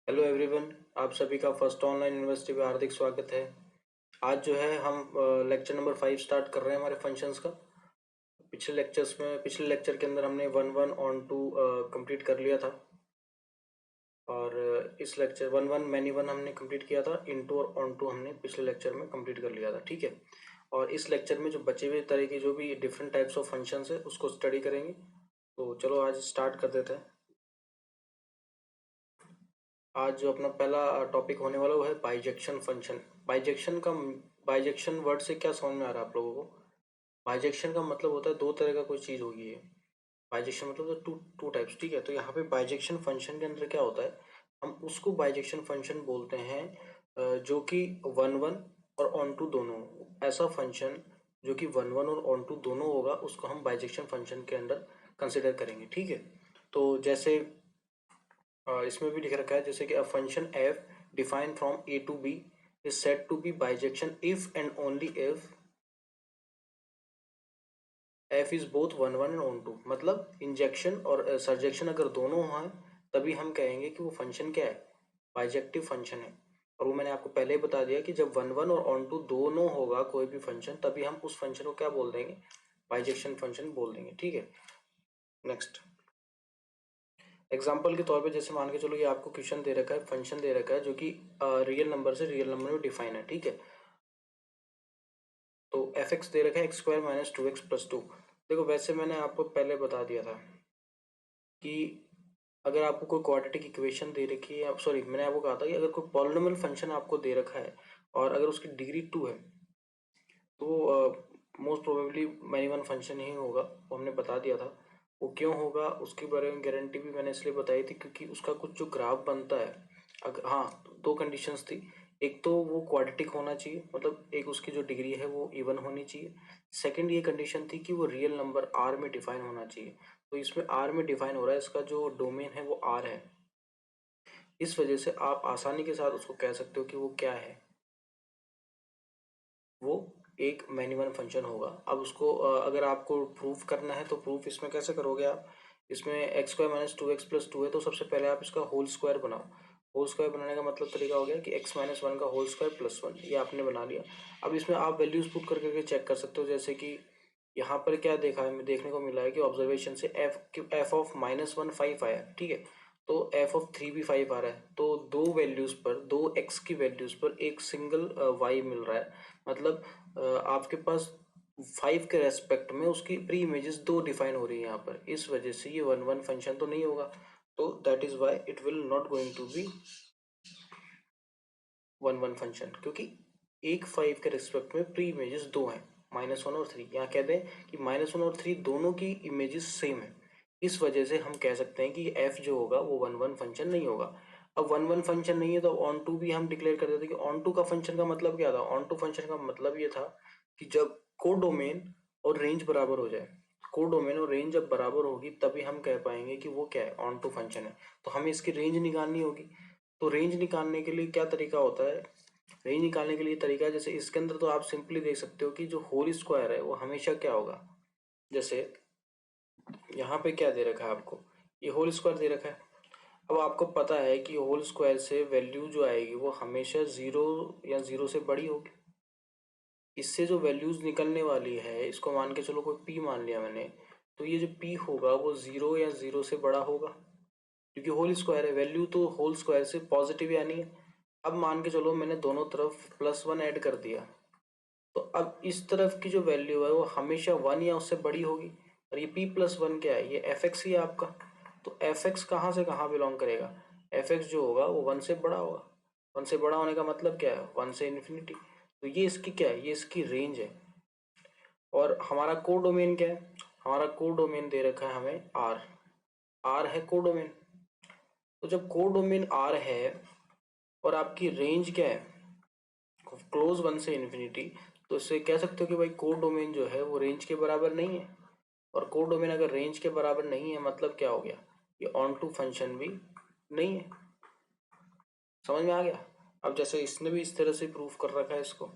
Hello everyone, आप सभी का फर्स्ट ऑनलाइन यूनिवर्सिटी में हार्दिक स्वागत है। आज जो है हम लेक्चर नंबर 5 स्टार्ट कर रहे हैं हमारे फंक्शंस का। पिछले लेक्चर के अंदर हमने one one onto complete कर लिया था और इस lecture one one many one हमने कंप्लीट किया था। इनटू और ऑन टू हमने पिछले लेक्चर में कंप्लीट कर लिया था, ठीक है। और इस लेक्चर में जो बचे हुए तरह की जो भी डिफरेंट टाइप्स ऑफ फंक्शंस है उसको स्टडी करेंगे। तो चलो आज स्टार्ट कर देते हैं। आज जो अपना पहला टॉपिक होने वाला वो है बाइजेक्शन फंक्शन। बाइजेक्शन वर्ड से क्या समझ में आ रहा है आप लोगों को? बाइजेक्शन का मतलब होता है दो तरह का कोई चीज़ होगी है। बाइजेक्शन मतलब टू टू टाइप्स, ठीक है। तो यहाँ पे बाइजेक्शन फंक्शन के अंदर क्या होता है, हम उसको बाइजेक्शन फंक्शन बोलते हैं जो कि वन वन और ऑन टू दोनों ऐसा फंक्शन जो कि वन वन और ऑन टू दोनों होगा उसको हम बाइजेक्शन फंक्शन के अंदर कंसिडर करेंगे, ठीक है। तो जैसे इसमें भी लिख रखा है जैसे कि a function f define from a to b is said to be bijection if and only if f is both one one and onto. मतलब इंजेक्शन और सरजेक्शन अगर दोनों हैं तभी हम कहेंगे कि वो फंक्शन क्या है, बाइजेक्टिव फंक्शन है। और वो मैंने आपको पहले ही बता दिया कि जब वन वन और ऑन टू दोनों होगा कोई भी फंक्शन तभी हम उस फंक्शन को क्या बोल देंगे, बाइजेक्शन फंक्शन बोल देंगे, ठीक है। नेक्स्ट एग्जाम्पल के तौर पे जैसे मान के चलो ये आपको क्वेश्चन दे रखा है, फंक्शन दे रखा है जो कि रियल नंबर से रियल नंबर में डिफाइन है, ठीक है। तो एफ एक्स दे रखा है x square minus two x plus two. देखो वैसे मैंने आपको पहले बता दिया था कि अगर आपको कोई क्वाड्रेटिक इक्वेशन दे रखी है, सॉरी मैंने आपको कहा था कि अगर कोई पॉलिनोमियल फंक्शन आपको दे रखा है और अगर उसकी डिग्री 2 है तो most probably many one function ही होगा, वो हमने बता दिया था। वो क्यों होगा उसके बारे में गारंटी भी मैंने इसलिए बताई थी क्योंकि उसका कुछ जो ग्राफ बनता है, अगर हाँ दो कंडीशंस थी। एक तो वो क्वाड्रेटिक होना चाहिए, मतलब एक उसकी जो डिग्री है वो इवन होनी चाहिए। सेकंड ये कंडीशन थी कि वो रियल नंबर आर में डिफाइन होना चाहिए। तो इसमें आर में डिफाइन हो रहा है, इसका जो डोमेन है वो आर है। इस वजह से आप आसानी के साथ उसको कह सकते हो कि वो क्या है, वो एक मैनी फंक्शन होगा। अब उसको अगर आपको प्रूफ करना है तो प्रूफ इसमें कैसे करोगे आप, इसमें x square minus two x plus two है तो सबसे पहले आप इसका होल स्क्वायर बनाओ। होल स्क्वायर बनाने का मतलब तरीका हो गया कि एक्स माइनस वन का होल स्क्वायर प्लस वन, ये आपने बना लिया। अब इसमें आप वैल्यूज पुट कर करके चेक कर सकते हो, जैसे कि यहाँ पर क्या देखा है, देखने को मिला है कि ऑब्जर्वेशन से F of minus one five आया, ठीक है। तो एफ ऑफ थ्री भी फाइव आ रहा है, तो दो वैल्यूज पर, दो एक्स की वैल्यूज पर एक सिंगल वाई मिल रहा है। मतलब आपके पास फाइव के रेस्पेक्ट में उसकी प्री इमेजेस दो डिफाइन हो रही है यहाँ पर। इस वजह से ये वन वन फंक्शन तो नहीं होगा, तो that is why it will not going to be one one function, क्योंकि एक फाइव के रिस्पेक्ट में प्री इमेजेस दो हैं, माइनस वन और थ्री। यहाँ कह दें कि माइनस वन और थ्री दोनों की इमेजेस सेम है। इस वजह से हम कह सकते हैं कि एफ जो होगा वो वन वन फंक्शन नहीं होगा। अब वन वन फंक्शन नहीं है तो ऑन टू भी हम डिक्लेयर कर देते कि ऑन टू का फंक्शन का मतलब क्या था। ऑन टू फंक्शन का मतलब ये था कि जब कोडोमेन और रेंज बराबर हो जाए, कोडोमेन और रेंज जब बराबर होगी तभी हम कह पाएंगे कि वो क्या है, ऑन टू फंक्शन है। तो हमें इसकी रेंज निकालनी होगी। तो रेंज निकालने के लिए क्या तरीका होता है, रेंज निकालने के लिए तरीका है जैसे इसके अंदर तो आप सिंपली देख सकते हो कि जो होल स्क्वायर है वो हमेशा क्या होगा। जैसे यहाँ पे क्या दे रखा है आपको, ये होल स्क्वायर दे रखा है। अब आपको पता है कि होल स्क्वायर से वैल्यू जो आएगी वो हमेशा जीरो या जीरो से बड़ी होगी। इससे जो वैल्यूज निकलने वाली है, इसको मान के चलो कोई पी मान लिया मैंने, तो ये जो पी होगा वो जीरो या जीरो से बड़ा होगा, क्योंकि होल स्क्वायर है, वैल्यू तो होल स्क्वायर से पॉजिटिव यानी है। अब मान के चलो मैंने दोनों तरफ प्लस वन ऐड कर दिया, तो अब इस तरफ की जो वैल्यू है वो हमेशा वन या उससे बड़ी होगी। और ये p प्लस वन क्या है, ये एफ एक्स ही है आपका। तो एफ एक्स कहाँ से कहाँ बिलोंग करेगा, एफ एक्स जो होगा वो वन से बड़ा होगा। वन से बड़ा होने का मतलब क्या है, वन से इन्फिनिटी। तो ये इसकी क्या है, ये इसकी रेंज है। और हमारा कोड डोमेन क्या है, हमारा कोड डोमेन दे रखा है हमें आर, आर है कोड डोमेन। तो जब कोड डोमेन आर है और आपकी रेंज क्या है, क्लोज वन से इन्फिनिटी, तो इससे कह सकते हो कि भाई कोड डोमेन जो है वो रेंज के बराबर नहीं है। और कोड डोमेन अगर रेंज के बराबर नहीं है मतलब क्या हो गया, ये ऑन टू फंक्शन भी नहीं है। समझ में आ गया? अब जैसे इसने भी इस तरह से प्रूफ कर रखा है इसको,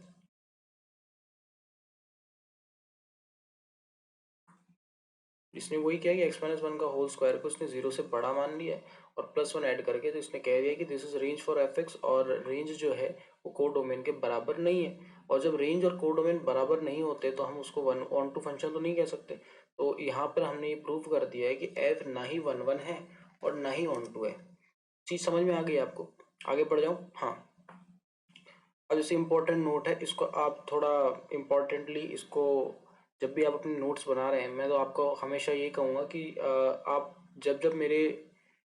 इसने वही किया कि एक्स माइनस वन का होल स्क्वायर को उसने जीरो से बड़ा मान लिया है और +1 ऐड करके, तो इसने कह दिया कि this is range for F x, और रेंज जो है वो कोडोमेन के बराबर नहीं है। और जब रेंज और कोडोमेन बराबर नहीं होते तो हम उसको वन ऑन टू फंक्शन तो नहीं कह सकते। तो यहाँ पर हमने ये प्रूव कर दिया है कि एफ ना ही 1 1 है और ना ही ऑन टू है। चीज समझ में आ गई आपको? आगे बढ़ जाऊं? हाँ। अब जैसे इंपॉर्टेंट नोट है, इसको आप थोड़ा इम्पोर्टेंटली इसको, जब भी आप अपने नोट्स बना रहे हैं, मैं तो आपको हमेशा ये कहूँगा कि आप जब जब मेरे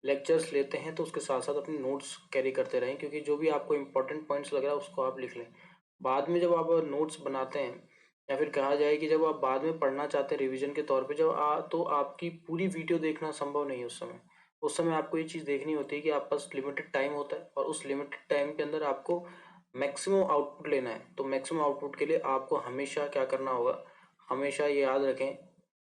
लेक्चर्स लेते हैं तो उसके साथ साथ अपने नोट्स कैरी करते रहें, क्योंकि जो भी आपको इम्पोर्टेंट पॉइंट्स लग रहा है उसको आप लिख लें। बाद में जब आप नोट्स बनाते हैं, या फिर कहा जाए कि जब आप बाद में पढ़ना चाहते हैं रिवीजन के तौर पे, तो आपकी पूरी वीडियो देखना संभव नहीं है उस समय आपको ये चीज़ देखनी होती है कि आपके पास लिमिटेड टाइम होता है, और उस लिमिटेड टाइम के अंदर आपको मैक्सिमम आउटपुट लेना है। तो मैक्सिमम आउटपुट के लिए आपको हमेशा क्या करना होगा, हमेशा ये याद रखें,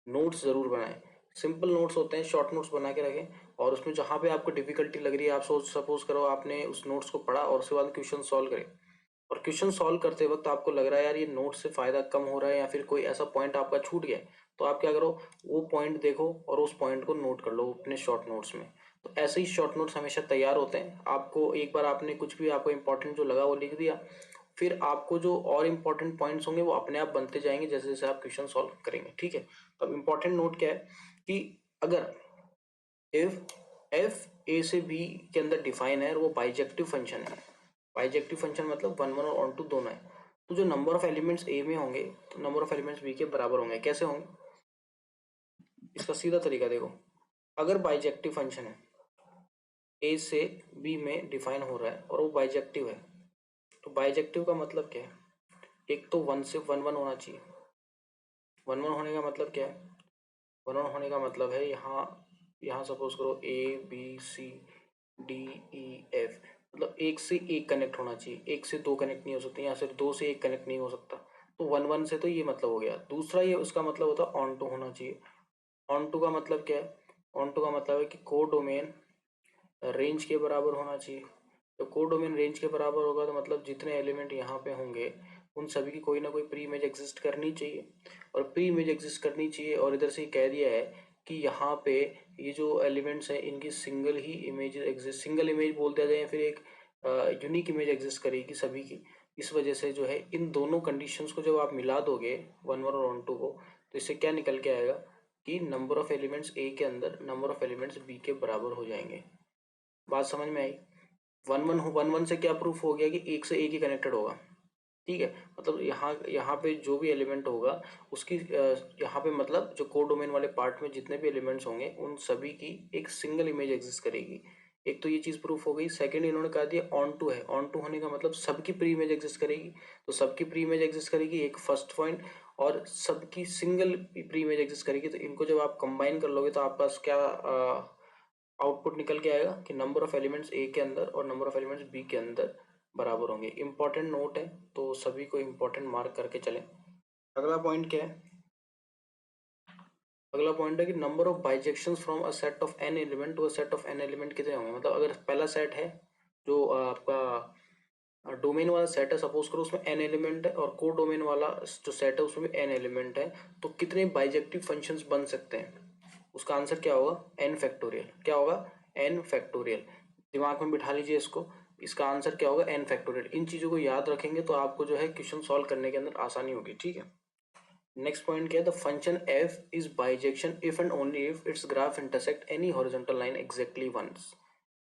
नोट्स ज़रूर बनाएं। सिंपल नोट्स होते हैं, शॉर्ट नोट्स बना के रखें, और उसमें जहाँ पे आपको डिफिकल्टी लग रही है, आप सपोज करो आपने उस नोट्स को पढ़ा और उसके बाद क्वेश्चन सॉल्व करें, और क्वेश्चन सॉल्व करते वक्त आपको लग रहा है यार ये नोट से फ़ायदा कम हो रहा है, या फिर कोई ऐसा पॉइंट आपका छूट गया है, तो आप क्या करो, वो पॉइंट देखो और उस पॉइंट को नोट कर लो अपने शॉर्ट नोट्स में। तो ऐसे ही शॉर्ट नोट्स हमेशा तैयार होते हैं। आपको एक बार आपने कुछ भी आपको इंपॉर्टेंट जो लगा वो लिख दिया, फिर आपको जो और इम्पोर्टेंट पॉइंट्स होंगे वो अपने आप बनते जाएंगे जैसे जैसे आप क्वेश्चन सॉल्व करेंगे। ठीक है? तो अब इम्पोर्टेंट नोट क्या है कि अगर इफ एफ ए से बी के अंदर डिफाइन है और वो बाइजेक्टिव फंक्शन है, बाइजेक्टिव फंक्शन मतलब 1 1 और ऑन टू दोनों है, तो जो नंबर ऑफ एलिमेंट्स ए में होंगे तो नंबर ऑफ एलिमेंट्स बी के बराबर होंगे। कैसे होंगे? इसका सीधा तरीका देखो, अगर बाइजेक्टिव फंक्शन है, ए से बी में डिफाइन हो रहा है और वो बाइजेक्टिव है, तो बाइजेक्टिव का मतलब क्या है? एक तो 1 से 1 1 होना चाहिए। 1 1 होने का मतलब क्या है? 1 1 होने का मतलब है यहाँ यहाँ सपोज करो A B C D E F, मतलब एक से एक कनेक्ट होना चाहिए, एक से दो कनेक्ट नहीं हो सकते, या फिर दो से एक कनेक्ट नहीं हो सकता। तो 1 1 से तो ये मतलब हो गया। दूसरा ये उसका मतलब होता है ऑन टू होना चाहिए। ऑन टू का मतलब क्या है? ऑन टू का मतलब है कि कोडोमेन रेंज के बराबर होना चाहिए। तो कोडोमेन रेंज के बराबर होगा तो मतलब जितने एलिमेंट यहाँ पे होंगे उन सभी की कोई ना कोई प्री इमेज एग्जिस्ट करनी चाहिए, और प्री इमेज एग्जिस्ट करनी चाहिए। और इधर से ही कह दिया है कि यहाँ पे ये जो एलिमेंट्स हैं इनकी सिंगल ही इमेज एग्जिस्ट, सिंगल इमेज बोल दिया जाए या फिर एक यूनिक इमेज एग्जिस्ट करेगी सभी की। इस वजह से जो है इन दोनों कंडीशंस को जब आप मिला दोगे 1 1 और ऑन टू को, तो इससे क्या निकल के आएगा कि नंबर ऑफ एलिमेंट्स ए के अंदर नंबर ऑफ एलिमेंट्स बी के बराबर हो जाएंगे। बात समझ में आई? 1 1 से क्या प्रूफ हो गया कि एक से एक ही कनेक्टेड होगा। ठीक है? मतलब यहाँ यहाँ पे जो भी एलिमेंट होगा उसकी यहाँ पे मतलब जो कोडोमेन वाले पार्ट में जितने भी एलिमेंट्स होंगे उन सभी की एक सिंगल इमेज एग्जिस्ट करेगी। एक तो ये चीज़ प्रूफ हो गई। सेकंड इन्होंने कहा दिया ऑन टू है, ऑन टू होने का मतलब सबकी प्री इमेज एग्जिस्ट करेगी। तो सबकी प्री इमेज एग्जिस्ट करेगी, एक फर्स्ट पॉइंट, और सबकी सिंगल प्री इमेज एग्जिस्ट करेगी। तो इनको जब आप कंबाइन कर लोगे तो आपके पास क्या आउटपुट निकल के आएगा कि नंबर ऑफ एलिमेंट्स ए के अंदर और नंबर ऑफ एलिमेंट्स बी के अंदर बराबर होंगे। इंपॉर्टेंट नोट है तो सभी को इंपॉर्टेंट मार्क करके चलें। अगला पॉइंट क्या है? अगला पॉइंट है कि number of bijections from a set of N element to a set of N element कितने होंगे। मतलब अगर पहला सेट है जो आपका डोमेन वाला सेट है, सपोज करो उसमें एन एलिमेंट है, और को डोमेन वाला जो सेट है उसमें भी एन एलिमेंट है, तो कितने बाइजेक्टिव फंक्शंस बन सकते हैं? उसका आंसर क्या होगा? N factorial. क्या होगा? N factorial. दिमाग में बिठा लीजिए इसको, इसका आंसर क्या होगा? N factorial. इन चीज़ों को याद रखेंगे तो आपको जो है क्वेश्चन सॉल्व करने के अंदर आसानी होगी। ठीक है? नेक्स्ट पॉइंट क्या है? The function F is bijection if and only if its graph intersect any horizontal line exactly once.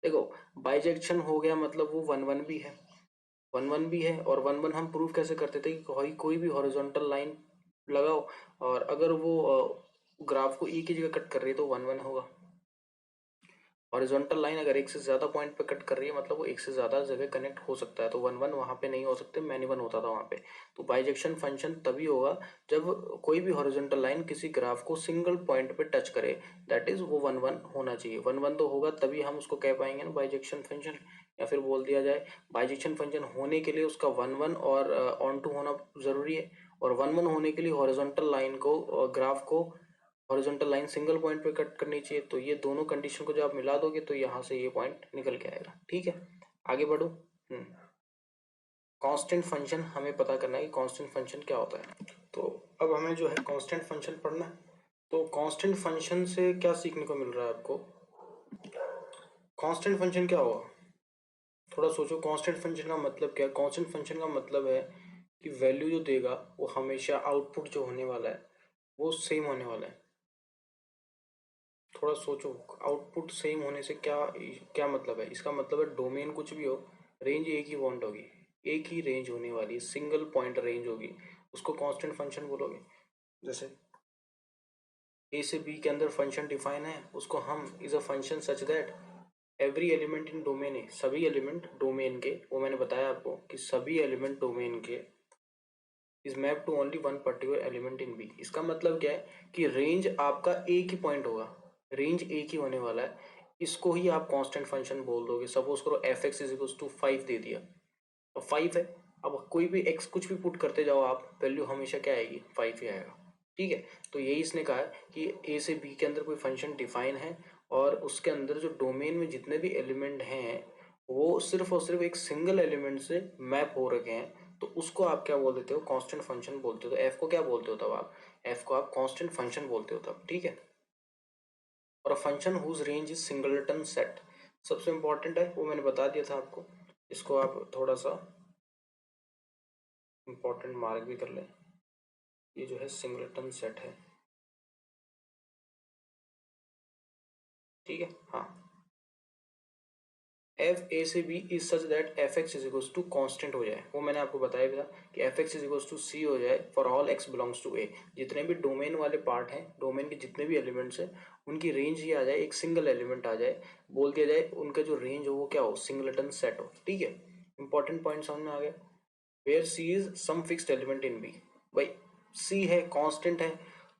देखो, बाइजेक्शन हो गया मतलब वो 1 1 भी है, 1 1 भी है, और 1 1 हम प्रूव कैसे करते थे कि कोई भी हॉरिजॉन्टल लाइन लगाओ, और अगर वो ग्राफ को एक ही जगह कट कर रही है तो 1 1 होगा। हॉरिजॉन्टल लाइन अगर एक से ज्यादा पॉइंट पे कट कर रही है मतलब वो एक से ज्यादा जगह कनेक्ट हो सकता है, तो 1 1 वहां पे नहीं हो सकते, मैनी 1 होता था वहां पे। तो बाइजेक्शन फंक्शन तभी होगा जब कोई भी हॉरिजॉन्टल लाइन किसी ग्राफ को सिंगल पॉइंट पे टच करे, दैट इज वो 1 1 होना चाहिए। 1 1 तो होगा तभी हम उसको कह पाएंगे ना बाइजेक्शन फंक्शन। या फिर बोल दिया जाए बाइजेक्शन फंक्शन होने के लिए उसका 1 1 और ऑन टू होना जरूरी है, और 1 1 होने के लिए हॉरिजॉन्टल लाइन को ग्राफ को हॉरिजॉन्टल लाइन सिंगल पॉइंट पे कट करनी चाहिए। तो ये दोनों कंडीशन को जब आप मिला दोगे तो यहाँ से ये पॉइंट निकल के आएगा। ठीक है? आगे बढ़ो। कांस्टेंट फंक्शन हमें पता करना है कि कांस्टेंट फंक्शन क्या होता है। तो अब हमें जो है कांस्टेंट फंक्शन पढ़ना है। तो कांस्टेंट फंक्शन से क्या सीखने को मिल रहा है आपको? कांस्टेंट फंक्शन क्या होगा, थोड़ा सोचो। कांस्टेंट फंक्शन का मतलब क्या है? कांस्टेंट फंक्शन का मतलब है कि वैल्यू जो देगा वो हमेशा आउटपुट जो होने वाला है वो सेम होने वाला है। थोड़ा सोचो, आउटपुट सेम होने से क्या क्या मतलब है? इसका मतलब है डोमेन कुछ भी हो, रेंज एक ही पॉइंट होगी, एक ही रेंज होने वाली है, सिंगल पॉइंट रेंज होगी, उसको कांस्टेंट फंक्शन बोलोगे। जैसे ए से बी के अंदर फंक्शन डिफाइन है, उसको हम is a function such that every element in domain है, सभी एलिमेंट डोमेन के, वो मैंने बताया आपको कि सभी एलिमेंट डोमेन के is map to only one particular element in B. इसका मतलब क्या है कि रेंज आपका एक ही पॉइंट होगा, रेंज एक ही होने वाला है, इसको ही आप कांस्टेंट फंक्शन बोल दोगे। सपोज करो F x is equal to 5 दे दिया, तो 5 है, अब कोई भी एक्स कुछ भी पुट करते जाओ आप, वैल्यू हमेशा क्या आएगी, 5 ही आएगा। ठीक है, तो यही इसने कहा है कि ए से बी के अंदर कोई फंक्शन डिफाइन है और उसके अंदर जो डोमेन में जितने भी एलिमेंट हैं वो सिर्फ और सिर्फ एक सिंगल एलिमेंट से मैप हो रखे हैं, तो उसको आप क्या बोल देते हो, कांस्टेंट फंक्शन बोलते हो। तो एफ को क्या बोलते हो तब आप, एफ को आप कांस्टेंट फंक्शन बोलते हो तब। ठीक है, और a function whose range is singleton set, सबसे इंपॉर्टेंट है वो मैंने बता दिया था आपको, इसको आप थोड़ा सा इंपॉर्टेंट मार्क भी कर लें। ये जो है सिंगलटन सेट है, ठीक है। हाँ, एफ ए से B is such that f x is equals to constant हो जाए, वो मैंने आपको बताया भी था कि f x is equals to c हो जाए for all x belongs to A. जितने भी डोमेन वाले पार्ट हैं, डोमेन के जितने भी एलिमेंट्स हैं, उनकी रेंज ही आ जाए, एक सिंगल एलिमेंट आ जाए, बोल दिया जाए उनका जो रेंज हो वो क्या हो, सिंगलटन सेट हो। ठीक है, इंपॉर्टेंट पॉइंट समझ में आ गया। Where C is some fixed element in B, भाई सी है, कांस्टेंट है,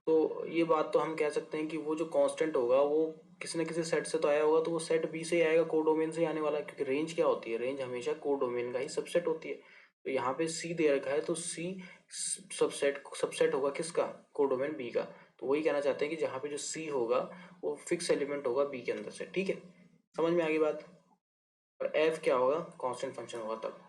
तो ये बात तो हम कह सकते हैं कि वो जो कांस्टेंट होगा वो किसी न किसी सेट से तो आया होगा, तो वो सेट बी से ही आएगा, कोडोमेन से ही आने वाला है, क्योंकि रेंज क्या होती है, रेंज हमेशा कोडोमेन का ही सबसेट होती है। तो यहाँ पे सी दे रखा है, तो सी सबसेट सबसेट होगा किसका, कोडोमेन बी का। तो वही कहना चाहते हैं कि जहाँ पे जो सी होगा वो फिक्स एलिमेंट होगा बी के अंदर से। ठीक है, समझ में आ गई बात। और एफ क्या होगा, कांस्टेंट फंक्शन होगा तब।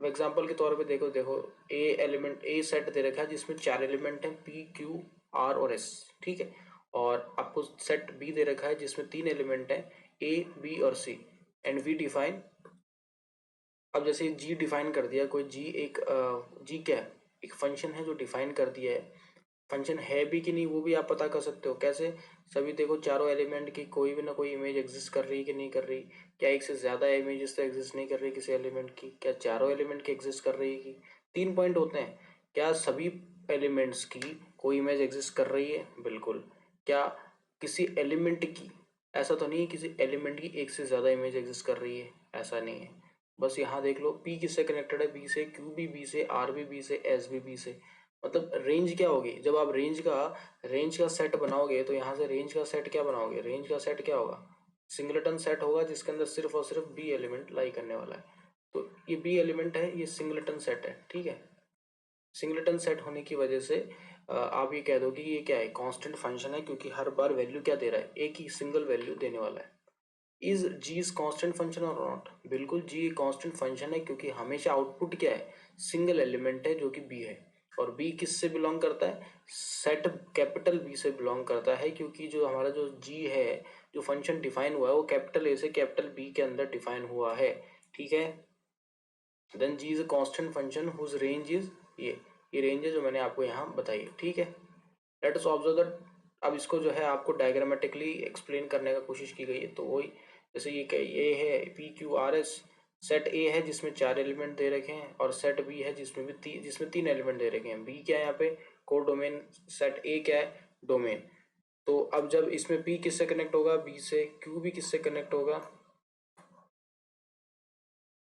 अब एग्जाम्पल के तौर पे देखो देखो, ए एलिमेंट, ए सेट दे रखा है जिसमें 4 एलिमेंट हैं, पी क्यू आर और एस। ठीक है, और आपको सेट बी दे रखा है जिसमें 3 एलिमेंट हैं, ए बी और सी, एंड वी डिफाइन। अब जैसे जी डिफाइन कर दिया कोई, जी एक जी क्या है, एक फंक्शन है जो डिफाइन कर दिया है, फंक्शन है भी कि नहीं वो भी आप पता कर सकते हो। कैसे, सभी देखो चारों एलिमेंट की कोई भी ना कोई इमेज एग्जिस्ट कर रही है कि नहीं कर रही, क्या एक से ज़्यादा इमेजेस तो एग्जिस्ट नहीं कर रही किसी एलिमेंट की, क्या चारों एलिमेंट की एग्जिस्ट कर रही है की। 3 पॉइंट होते हैं, क्या सभी एलिमेंट्स की कोई इमेज एग्जिस्ट कर रही है, बिल्कुल। क्या किसी एलिमेंट की, ऐसा तो नहीं है किसी एलिमेंट की एक से ज़्यादा इमेज एग्जिस्ट कर रही है, ऐसा नहीं है। बस यहाँ देख लो, पी किससे कनेक्टेड है, बी से, क्यू भी बी से, आर भी बी से, एस भी बी से। मतलब रेंज क्या होगी, जब आप रेंज का सेट बनाओगे तो यहाँ से रेंज का सेट क्या बनाओगे, रेंज का सेट क्या होगा, सिंगलेटन सेट होगा जिसके अंदर सिर्फ और सिर्फ बी एलिमेंट लाई करने वाला है। तो ये बी एलिमेंट है, ये सिंगलेटन सेट है। ठीक है, सिंगलेटन सेट होने की वजह से आप ये कह दो कि ये क्या है, कांस्टेंट फंक्शन है, क्योंकि हर बार वैल्यू क्या दे रहा है, एक ही सिंगल वैल्यू देने वाला है। Is G is constant function और नॉट, बिल्कुल जी कांस्टेंट फंक्शन है, क्योंकि हमेशा आउटपुट क्या है, सिंगल एलिमेंट है जो कि बी है। और बी किससे बिलोंग करता है, सेट कैपिटल बी से बिलोंग करता है, क्योंकि जो हमारा जो जी है, जो फंक्शन डिफाइन हुआ है वो कैपिटल ए से कैपिटल बी के अंदर डिफाइन हुआ है। ठीक है, then G is a constant function whose range is ये रेंज है जो मैंने आपको यहाँ बताई है। ठीक है, लेट अस ऑब्जर्व दैट। अब इसको जो है आपको डायग्रामेटिकली एक्सप्लेन करने का कोशिश की गई है, तो वही, जैसे ये है P Q R S, set ए है जिसमें 4 एलिमेंट दे रखे हैं, और सेट बी है जिसमें भी जिसमें 3 एलिमेंट दे रखे हैं। बी क्या है यहाँ पे, को डोमेन, सेट ए क्या है, डोमेन। तो अब जब इसमें पी किससे कनेक्ट होगा, बी से, क्यू भी किससे कनेक्ट होगा,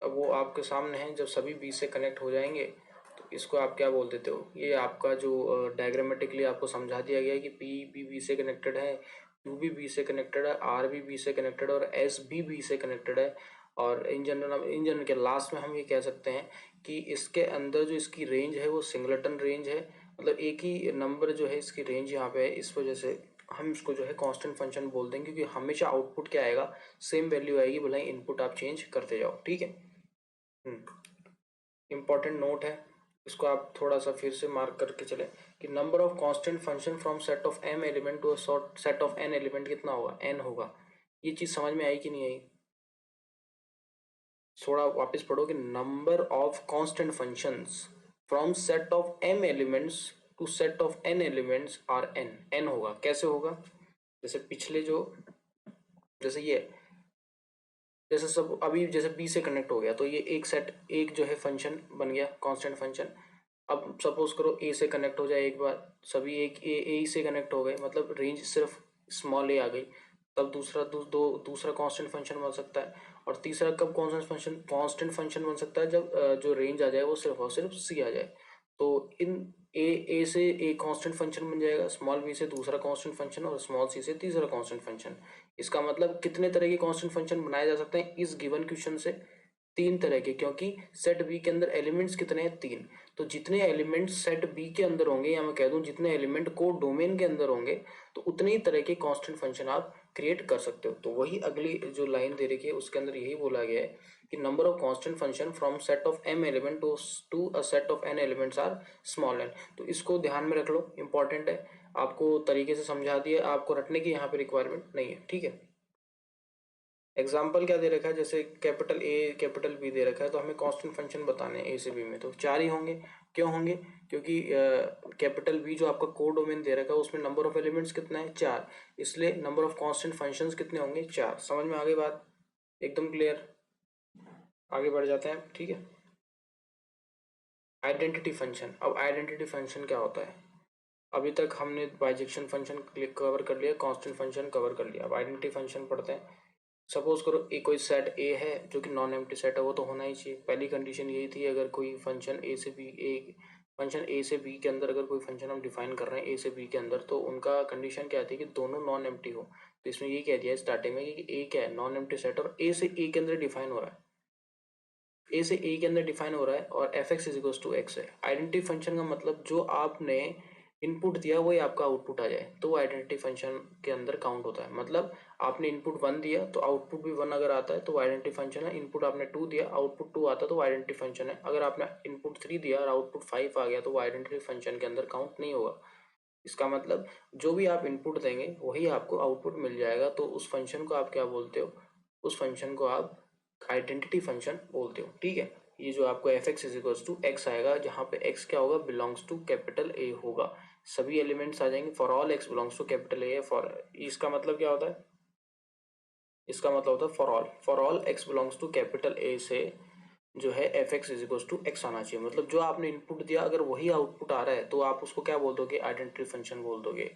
अब वो आपके सामने है, जब सभी बी से कनेक्ट हो जाएंगे तो इसको आप क्या बोल देते हो, ये आपका जो डायग्रामेटिकली आपको समझा दिया गया है कि पी भी बी से कनेक्टेड है, क्यू भी बी से कनेक्टेड है, आर भी बी से कनेक्टेड है, और एस भी बी से कनेक्टेड है। और इन जनरल के लास्ट में हम ये कह सकते हैं कि इसके अंदर जो इसकी रेंज है वो सिंगलेटन रेंज है, मतलब एक ही नंबर जो है इसकी रेंज यहाँ पे है, इस वजह से हम इसको जो है कांस्टेंट फंक्शन बोल देंगे, क्योंकि हमेशा आउटपुट क्या आएगा, सेम वैल्यू आएगी, भले ही इनपुट आप चेंज करते जाओ। ठीक है, इम्पॉर्टेंट नोट है, इसको आप थोड़ा सा फिर से मार्क करके चले कि number of constant function from set of M element to set of N element कितना होगा, एन होगा। ये चीज़ समझ में आई कि नहीं आई? थोड़ा वापस पढ़ो कि number of constant functions from set of m elements to set of n elements are n होगा। कैसे होगा? जैसे पिछले जो, जैसे ये, जैसे सब अभी जैसे b से कनेक्ट हो गया तो ये एक सेट, एक जो है फंक्शन बन गया कांस्टेंट फंक्शन। अब सपोज करो a से कनेक्ट हो जाए एक बार, सभी एक a से कनेक्ट हो गए, मतलब रेंज सिर्फ स्मॉल a आ गई, तब दूसरा कांस्टेंट फंक्शन बन सकता है। और तीसरा कब कांस्टेंट फंक्शन बन सकता है? जब जो रेंज आ जाए वो सिर्फ और सिर्फ c आ जाए। तो इन ए से एक कांस्टेंट फंक्शन बन जाएगा, स्मॉल b से दूसरा कांस्टेंट फंक्शन और स्मॉल c से तीसरा कांस्टेंट फंक्शन। इसका मतलब कितने तरह के कांस्टेंट फंक्शन बनाए जा सकते हैं इस गिवन क्वेश्चन से? तीन तरह के, क्योंकि सेट बी के अंदर एलिमेंट्स कितने हैं? तीन। तो जितने एलिमेंट सेट बी के अंदर होंगे, या मैं कह दूं जितने एलिमेंट को डोमेन के अंदर होंगे, तो उतने ही तरह के कांस्टेंट फंक्शन आप क्रिएट कर सकते हो। तो वही अगली जो लाइन दे रखी है उसके अंदर यही बोला गया है कि number of constant function from set of m element to a set of n elements are small n। तो इसको ध्यान में रख लो, इंपॉर्टेंट है। आपको तरीके से समझा दिया, आपको रटने की यहाँ पे रिक्वायरमेंट नहीं है, ठीक है। एग्जाम्पल क्या दे रखा है? जैसे कैपिटल ए कैपिटल बी दे रखा है, तो हमें कांस्टेंट फंक्शन बताने हैं ए से बी में, तो चार ही होंगे। क्यों होंगे? क्योंकि कैपिटल बी जो आपका कोड डोमेन दे रखा है उसमें नंबर ऑफ एलिमेंट्स कितना है? चार। इसलिए नंबर ऑफ कांस्टेंट फंक्शंस कितने होंगे? चार। समझ में आ गई बात? एकदम क्लियर। आगे बढ़ जाते हैं, ठीक है। Identity function. अब आइडेंटिटी फंक्शन क्या होता है? अभी तक हमने बाइजेक्शन फंक्शन कवर कर लिया, कांस्टेंट फंक्शन कवर कर लिया, अब आइडेंटिटी फंक्शन पढ़ते हैं। सपोज करो एक कोई सेट ए है जो कि नॉन एम्प्टी सेट है, वो तो होना ही चाहिए। पहली कंडीशन यही थी, अगर कोई फंक्शन ए से बी के अंदर, अगर कोई फंक्शन हम डिफाइन कर रहे हैं ए से बी के अंदर, तो उनका कंडीशन क्या थी कि दोनों नॉन एम्प्टी हो। तो इसमें ये कह दिया स्टार्टिंग में कि ए क्या है? नॉन एम्प्टी सेट, और ए से ए के अंदर डिफाइन हो रहा है, ए से ए के अंदर डिफाइन हो रहा है, और F x is equals to x है। आइडेंटिटी फंक्शन का मतलब जो आपने इनपुट दिया वही आपका आउटपुट आ जाए, तो वो आइडेंटिटी फंक्शन के अंदर काउंट होता है। मतलब आपने इनपुट 1 दिया तो आउटपुट भी 1 अगर आता है तो वो आइडेंटिटी फंक्शन है। इनपुट आपने 2 दिया, आउटपुट 2 आता है तो वो आइडेंटिटी फंक्शन है। अगर आपने इनपुट 3 दिया और आउटपुट 5 आ गया तो वो आइडेंटिटी फंक्शन के अंदर काउंट नहीं होगा। इसका मतलब जो भी आप इनपुट देंगे वही आपको आउटपुट मिल जाएगा, तो उस फंक्शन को आप क्या बोलते हो? उस फंक्शन को आप आइडेंटिटी फंक्शन बोलते हो, ठीक है। ये जो आपको F x is equals to X आएगा, जहाँ पे एक्स क्या होगा? बिलोंग्स टू कैपिटल ए होगा। सभी एलिमेंट्स आ जाएंगे, for all x belongs to capital A. For इसका मतलब क्या होता है? इसका मतलब होता है for all x belongs to capital A से जो है F x is equals to X आना चाहिए। मतलब जो आपने इनपुट दिया अगर वही आउटपुट आ रहा है तो आप उसको क्या बोल दोगे? आइडेंटिटी फंक्शन बोल दोगे।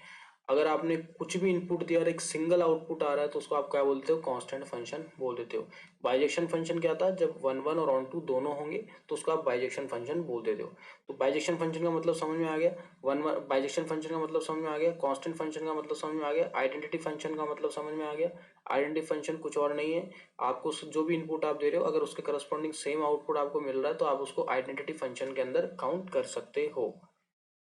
अगर आपने कुछ भी इनपुट दिया और एक सिंगल आउटपुट आ रहा है तो उसको आप क्या बोलते हो? कांस्टेंट फंक्शन बोल देते हो। बाइजेक्शन फंक्शन क्या था? जब 1 1 और ऑन 2 दोनों होंगे तो उसको आप बाइजेक्शन फंक्शन बोल देते हो। तो बाइजेक्शन फंक्शन का मतलब समझ में आ गया, वन बाइजेक्शन फंक्शन का मतलब समझ में आ गया, कांस्टेंट फंक्शन का मतलब समझ में आ गया, आइडेंटिटी फंक्शन का मतलब समझ में आ गया। आइडेंटिटी फंक्शन कुछ और नहीं है, आपको जो भी इनपुट आप दे रहे हो अगर उसके करस्पॉन्डिंग सेम आउटपुट आपको मिल रहा है तो आप उसको आइडेंटिटी फंक्शन के अंदर काउंट कर सकते हो।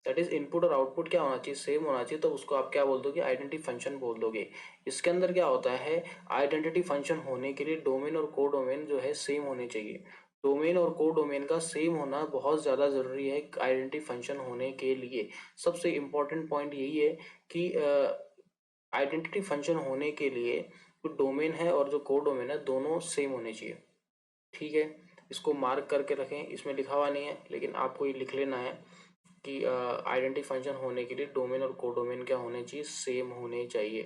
दैट इज इनपुट और आउटपुट क्या होना चाहिए? सेम होना चाहिए, तो उसको आप क्या बोल दोगे? आइडेंटिटी फंक्शन बोल दोगे। इसके अंदर क्या होता है? आइडेंटिटी फंक्शन होने के लिए डोमेन और को डोमेन जो है सेम होने चाहिए। डोमेन और को डोमेन का सेम होना बहुत ज़्यादा ज़रूरी है आइडेंटिटी फंक्शन होने के लिए। सबसे इम्पोर्टेंट पॉइंट यही है कि आइडेंटिटी फंक्शन होने के लिए जो डोमेन है और जो को डोमेन है दोनों सेम होने चाहिए, ठीक है। इसको मार्क करके रखें, इसमें लिखा हुआ नहीं है लेकिन आपको ये लिख लेना है कि आइडेंटिटी फंक्शन होने के लिए डोमेन और को डोमेन क्या होने चाहिए? सेम होने चाहिए,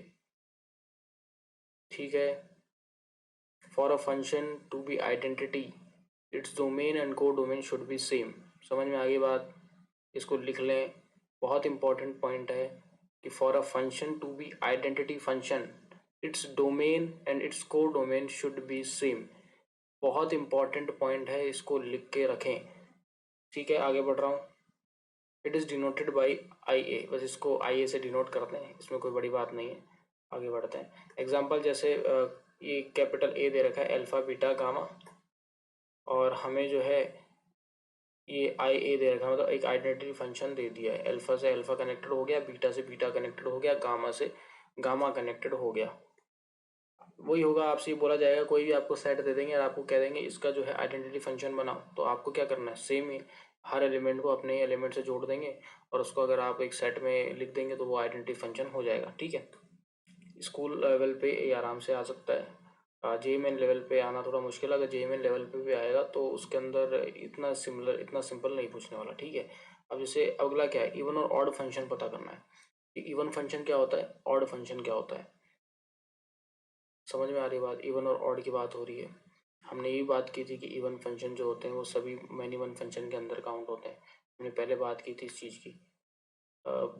ठीक है। For a function to be identity its domain and codomain should be same. समझ में आ गई बात? इसको लिख लें, बहुत इंपॉर्टेंट पॉइंट है कि for a function to be identity function its domain and its codomain should be same. बहुत इंपॉर्टेंट पॉइंट है, इसको लिख के रखें, ठीक है। आगे बढ़ रहा हूँ। It is denoted by I A, बस इसको आई ए से डिनोट करते हैं, इसमें कोई बड़ी बात नहीं है। आगे बढ़ते हैं। एग्जाम्पल जैसे ये कैपिटल ए दे रखा है, अल्फा बीटा गामा, और हमें जो है ये आई ए दे रखा है, मतलब एक आइडेंटिटी फंक्शन दे दिया है। अल्फा से अल्फा कनेक्टेड हो गया, बीटा से बीटा कनेक्टेड हो गया, गामा से गामा कनेक्टेड हो गया। वही होगा, आपसे बोला जाएगा कोई भी आपको सेट दे देंगे और आपको कह देंगे इसका जो है आइडेंटिटी फंक्शन बनाओ, तो आपको क्या करना है? सेम ही हर एलिमेंट को अपने एलिमेंट से जोड़ देंगे और उसको अगर आप एक सेट में लिख देंगे तो वो आइडेंटिटी फंक्शन हो जाएगा, ठीक है। स्कूल लेवल पे ये आराम से आ सकता है। जेईमेन लेवल पे आना थोड़ा मुश्किल है। अगर जेईमेन लेवल पे भी आएगा तो उसके अंदर इतना सिंपल नहीं पूछने वाला, ठीक है। अब जैसे अगला क्या है, इवन और ऑड फंक्शन पता करना है कि इवन फंक्शन क्या होता है, ऑड फंक्शन क्या होता है। समझ में आ रही बात, इवन और ऑड की बात हो रही है। हमने ये बात की थी कि इवन फंक्शन जो होते हैं वो सभी मैनी वन फंक्शन के अंदर काउंट होते हैं। हमने पहले बात की थी इस चीज़ की,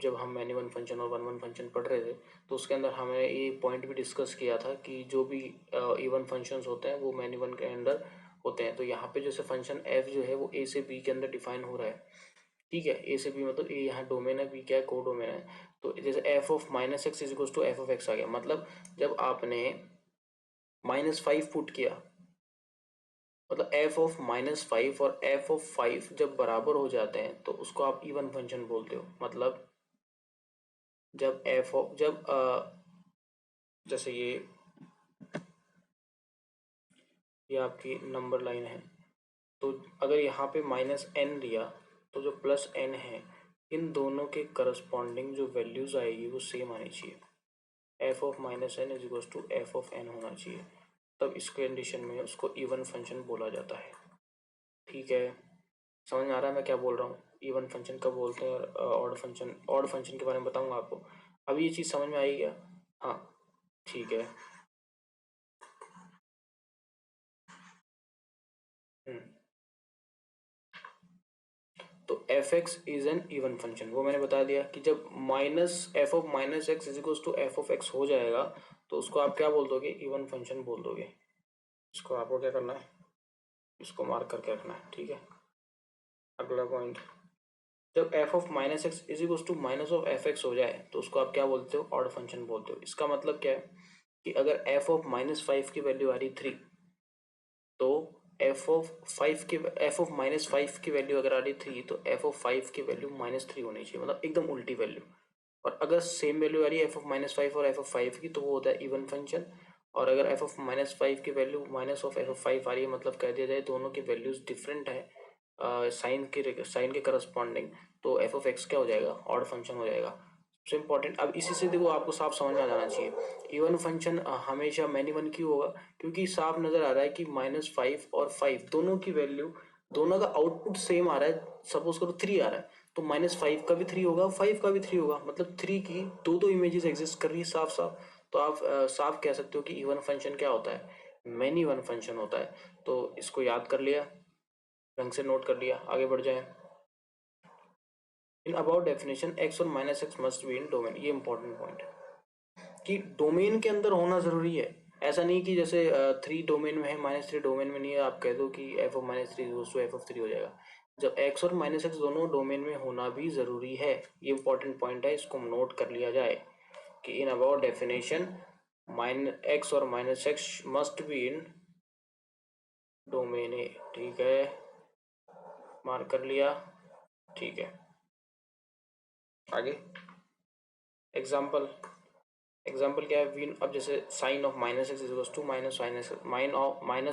जब हम मैनी वन फंक्शन और वन वन फंक्शन पढ़ रहे थे तो उसके अंदर हमें ये पॉइंट भी डिस्कस किया था कि जो भी इवन फंक्शंस होते हैं वो मैनी वन के अंदर होते हैं। तो यहाँ पे जैसे फंक्शन एफ जो है वो ए से बी के अंदर डिफाइन हो रहा है, ठीक है। ए से बी मतलब ए यहाँ डोमेन है, बी क्या है, को डोमेन है। तो जैसे f of minus x is equal to f of x आ गया, मतलब जब आपने -5 पुट किया, मतलब एफ ऑफ -5 और एफ ऑफ 5 जब बराबर हो जाते हैं तो उसको आप इवन फंक्शन बोलते हो। मतलब जब एफ ऑफ जब जैसे ये आपकी नंबर लाइन है, तो अगर यहाँ पे -n लिया तो जो +n है इन दोनों के करस्पॉन्डिंग जो वैल्यूज आएगी वो सेम आनी चाहिए। F of -n is equal to f of n होना चाहिए, तब इस कंडीशन में उसको इवन फंक्शन बोला जाता है, ठीक है। समझ में आ रहा है मैं क्या बोल रहा हूँ, इवन फंक्शन कब बोलते हैं और ऑड फंक्शन के बारे में बताऊंगा आपको। अभी ये चीज़ समझ में आई क्या? हाँ, ठीक है। हम्म, तो f x is an even function, वो मैंने बता दिया कि जब minus f of minus x is equal to f of x हो जाएगा तो उसको आप क्या बोल दोगे, इवन फंक्शन बोल दोगे। इसको आपको क्या करना है, इसको मार्क करके रखना है, ठीक है। अगला पॉइंट, जब f of minus x is equal to minus of F x हो जाए तो उसको आप क्या बोलते हो, ऑड फंक्शन बोलते हो। इसका मतलब क्या है कि अगर एफ ऑफ -5 की वैल्यू आ रही 3 तो एफ ऑफ -5 की वैल्यू अगर आ रही 3 तो एफ ऑफ 5 की वैल्यू -3 होनी चाहिए, मतलब एकदम उल्टी वैल्यू। और अगर सेम वैल्यू आ रही है एफ ऑफ -5 और एफ ऑफ 5 की तो वो होता है इवन फंक्शन। और अगर एफ ऑफ -5 की value minus of f of 5 आ रही है, मतलब कह दिया जाए दोनों की वैल्यूज डिफरेंट है साइन के करस्पॉन्डिंग, तो एफ ऑफ एक्स क्या हो जाएगा, ऑड फंक्शन हो जाएगा। सबसे इंपॉर्टेंट, अब इसी से देखो आपको साफ समझ में आ जाना चाहिए इवन फंक्शन हमेशा मैनी वन क्यों होगा, क्योंकि साफ नजर आ रहा है कि -5 और 5 दोनों की वैल्यू, दोनों का आउटपुट सेम आ रहा है। सपोज करो 3 आ रहा है तो -5 का भी 3 होगा, 5 का भी 3 होगा, मतलब 3 की दो दो इमेजेस एग्जिस्ट कर रही है साफ साफ। तो आप साफ कह सकते हो कि इवन फंक्शन क्या होता है, मैनी वन फंक्शन होता है। तो इसको याद कर लिया, ढंग से नोट कर लिया, आगे बढ़ जाए। इन अबाउट डेफिनेशन एक्स और -x must be in domain, ये इंपॉर्टेंट पॉइंट है कि डोमेन के अंदर होना जरूरी है। ऐसा नहीं कि जैसे 3 डोमेन में है -3 डोमेन में नहीं है, आप कह दो कि F of -3 to f of 3 हो जाएगा। जब एक्स और -x दोनों डोमेन में होना भी जरूरी है, ये इंपॉर्टेंट पॉइंट है, इसको नोट कर लिया जाए कि इन अबाउट डेफिनेशन -x और -x must be in domain A, ठीक है, मार्क कर लिया, ठीक है। आगे एग्जाम्पल, एग्जाम्पल क्या है, वीन, अब जैसे sine of -x is equal to minus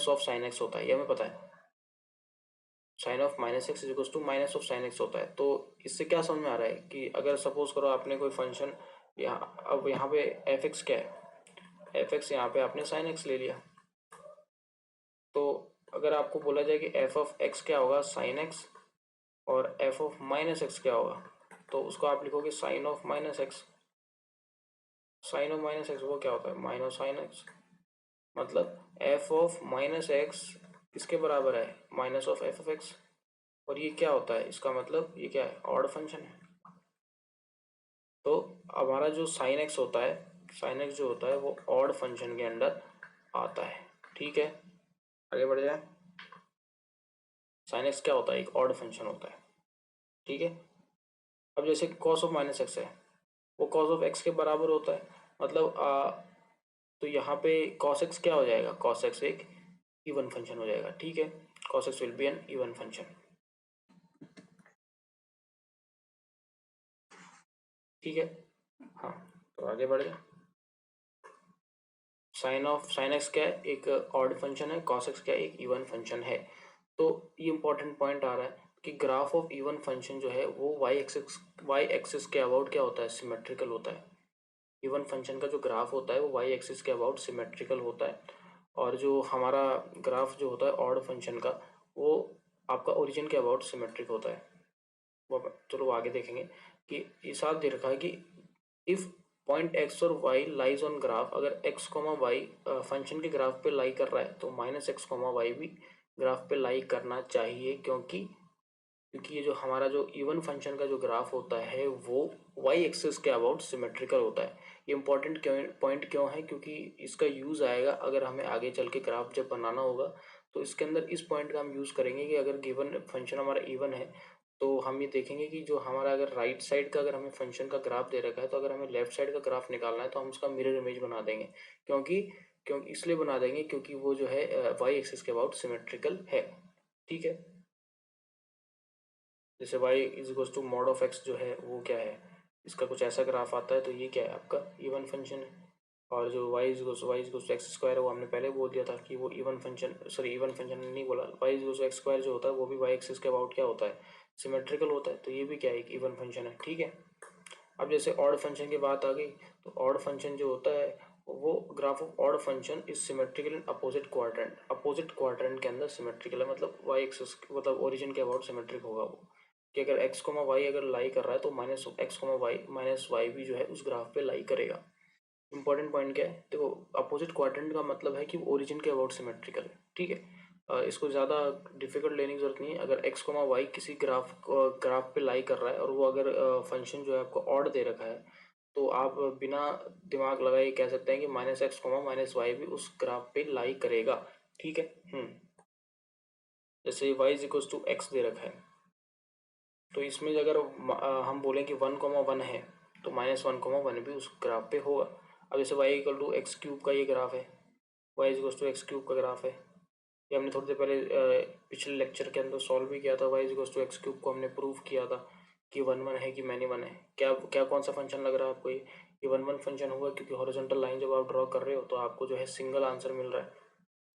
of sine x होता है, ये हमें पता है। Sine of -x is equal to minus of sine x होता है। तो इससे क्या समझ में आ रहा है कि अगर सपोज करो आपने कोई फंक्शन यहाँ, अब यहाँ पे एफ एक्स क्या है, एफ एक्स यहाँ पे आपने साइन एक्स ले लिया, तो अगर आपको बोला जाए कि एफ ऑफ एक्स क्या होगा, साइन एक्स, और एफ ऑफ -x क्या होगा, तो उसको आप लिखोगे sine of -x। Sine of -x वो क्या होता है, माइनस साइन एक्स, मतलब एफ ऑफ -x किसके बराबर है, minus of f of x. और ये क्या होता है, इसका मतलब ये क्या है, ऑड फंक्शन है। तो हमारा जो साइन एक्स होता है, साइन एक्स जो होता है वो ऑड फंक्शन के अंडर आता है, ठीक है। आगे बढ़ जाए, साइन एक्स क्या होता है, एक ऑड फंक्शन होता है, ठीक है। अब जैसे कॉस ऑफ -x है, वो कॉस ऑफ एक्स के बराबर होता है, मतलब तो यहाँ पे कॉस एक्स क्या हो जाएगा, कॉस एक्स एक इवन फंक्शन हो जाएगा, ठीक है। Cos x will be an even function, ठीक है। हाँ, तो आगे बढ़ जाए, साइन एक्स क्या है, एक ऑड फंक्शन है, कॉस एक्स क्या है, एक इवन फंक्शन है। तो ये इंपॉर्टेंट पॉइंट आ रहा है कि ग्राफ ऑफ इवन फंक्शन जो है वो वाई एक्सिस के अबाउट क्या होता है, सिमेट्रिकल होता है। इवन फंक्शन का जो ग्राफ होता है वो वाई एक्सिस के अबाउट सिमेट्रिकल होता है। और जो हमारा ग्राफ जो होता है ऑड फंक्शन का, वो आपका ओरिजिन के अबाउट सिमेट्रिक होता है। वो चलो आगे देखेंगे कि ये साथ दे रखा है कि इफ पॉइंट एक्स और वाई लाइज ऑन ग्राफ, अगर एक्स कोमा वाई फंक्शन के ग्राफ पे लाई कर रहा है तो माइनस एक्स कोमा वाई भी ग्राफ पे लाई करना चाहिए, क्योंकि ये जो हमारा जो इवन फंक्शन का जो ग्राफ होता है वो वाई एक्सिस के अबाउट सिमेट्रिकल होता है। ये इंपॉर्टेंट पॉइंट क्यों है, क्योंकि इसका यूज़ आएगा अगर हमें आगे चल के ग्राफ जब बनाना होगा, तो इसके अंदर इस पॉइंट का हम यूज़ करेंगे कि अगर गिवन फंक्शन हमारा इवन है तो हम ये देखेंगे कि जो हमारा अगर राइट साइड का अगर हमें फंक्शन का ग्राफ दे रखा है, तो अगर हमें लेफ्ट साइड का ग्राफ निकालना है तो हम उसका मिरर इमेज बना देंगे। क्योंकि क्योंकि इसलिए बना देंगे क्योंकि वो जो है वाई एक्सिस के अबाउट सिमेट्रिकल है। ठीक है, जैसे y is equal to mod of x जो है वो क्या है, इसका कुछ ऐसा ग्राफ आता है, तो ये क्या है आपका इवन फंक्शन है। और जो y is equal to x square है वो हमने पहले बोल दिया था कि वो even function, sorry even function नहीं बोला, y is equal to x square जो होता है वो भी y एक्सिस के अबाउट क्या होता है, सिमेट्रिकल होता है। तो ये भी क्या है, एक इवन फंक्शन है। ठीक है, अब जैसे ऑड फंक्शन की बात आ गई, तो ऑड फंक्शन जो होता है वो graph of odd function is symmetrical in opposite quadrant, opposite quadrant के अंदर सिमेट्रिकल है, मतलब वाई एक्सिस मतलब ओरिजिन के अबाउट सिमेट्रिक होगा वो, कि अगर एक्स कोमा वाई अगर लाई कर रहा है तो minus x comma y minus y भी जो है उस ग्राफ पे लाई करेगा। इंपॉर्टेंट पॉइंट क्या है, देखो अपोजिट क्वाड्रेंट का मतलब है कि ओरिजिन के अबाउट सिमेट्रिकल है। ठीक है, इसको ज़्यादा डिफिकल्ट लेने की जरूरत नहीं है। अगर एक्स कोमा वाई किसी ग्राफ पे लाई कर रहा है और वो अगर फंक्शन जो है आपको ऑड दे रखा है, तो आप बिना दिमाग लगाए कह सकते हैं कि minus x comma minus y भी उस ग्राफ पे लाई करेगा। ठीक है, जैसे y is equal to x दे रखा है, तो इसमें अगर हम बोलें कि 1,1 है तो -1,1 भी उस ग्राफ पे होगा। अब जैसे y equal to x cube का ये ग्राफ है, y equal to x cube का ग्राफ है, ये हमने थोड़ी देर पहले पिछले लेक्चर के अंदर सॉल्व भी किया था। y equal to x cube को हमने प्रूव किया था कि 1,1 है कि मैनी 1 है। क्या क्या कौन सा फंक्शन लग रहा है आपको, ये 1,1 फंक्शन होगा, क्योंकि हॉरिजॉन्टल लाइन जब आप ड्रॉ कर रहे हो तो आपको जो है सिंगल आंसर मिल रहा है।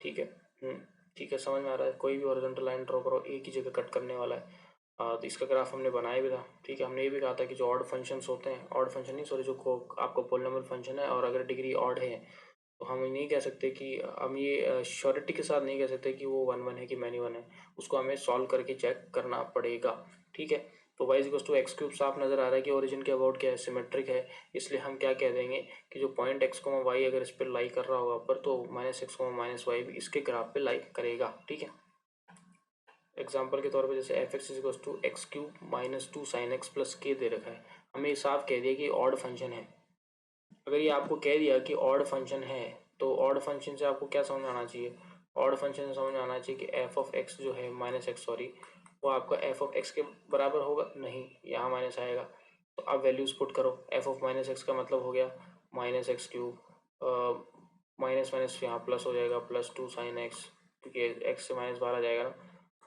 ठीक है, ठीक है, समझ में आ रहा है। कोई भी हॉरिजॉन्टल लाइन ड्रॉ करो एक ही जगह कट करने वाला है। तो इसका ग्राफ हमने बनाया भी था। ठीक है, हमने ये भी कहा था कि जो ऑड फंक्शंस होते हैं, ऑड फंक्शन नहीं सॉरी, जो आपको पॉलिनॉमियल फंक्शन है और अगर डिग्री ऑड है, तो हम नहीं कह सकते कि हम ये श्योरिटी के साथ नहीं कह सकते कि वो 1,1 है कि मैनी 1 है, उसको हमें सॉल्व करके चेक करना पड़ेगा। ठीक है, तो y equal to x cube साफ नजर आ रहा है कि ओरिजिन के अबाउट क्या है, सिमेट्रिक है। इसलिए हम क्या कह देंगे कि जो पॉइंट एक्स कोमा वाई अगर इस पर लाई कर रहा होगा ऊपर, तो minus x comma minus y भी इसके ग्राफ पे लाई करेगा। ठीक है, एग्जाम्पल के तौर पे जैसे f x is two x cube minus 2 sine x plus के दे रखा है, हमें साफ कह दिया कि ऑड फंक्शन है। अगर ये आपको कह दिया कि ऑड फंक्शन है, तो ऑड फंक्शन से आपको क्या समझ में आना चाहिए, ऑड फंक्शन से समझ में आना चाहिए कि एफ ऑफ एक्स जो है माइनस एक्स सॉरी, वो आपका एफ ऑफ एक्स के बराबर होगा, नहीं यहाँ माइनस आएगा। तो आप वैल्यूज पुट करो, एफ ऑफ माइनस एक्स का मतलब हो गया minus x cube, minus minus यहाँ प्लस हो जाएगा, प्लस 2 साइन एक्स, क्योंकि एक्स से माइनस बाहर आ जाएगा ना,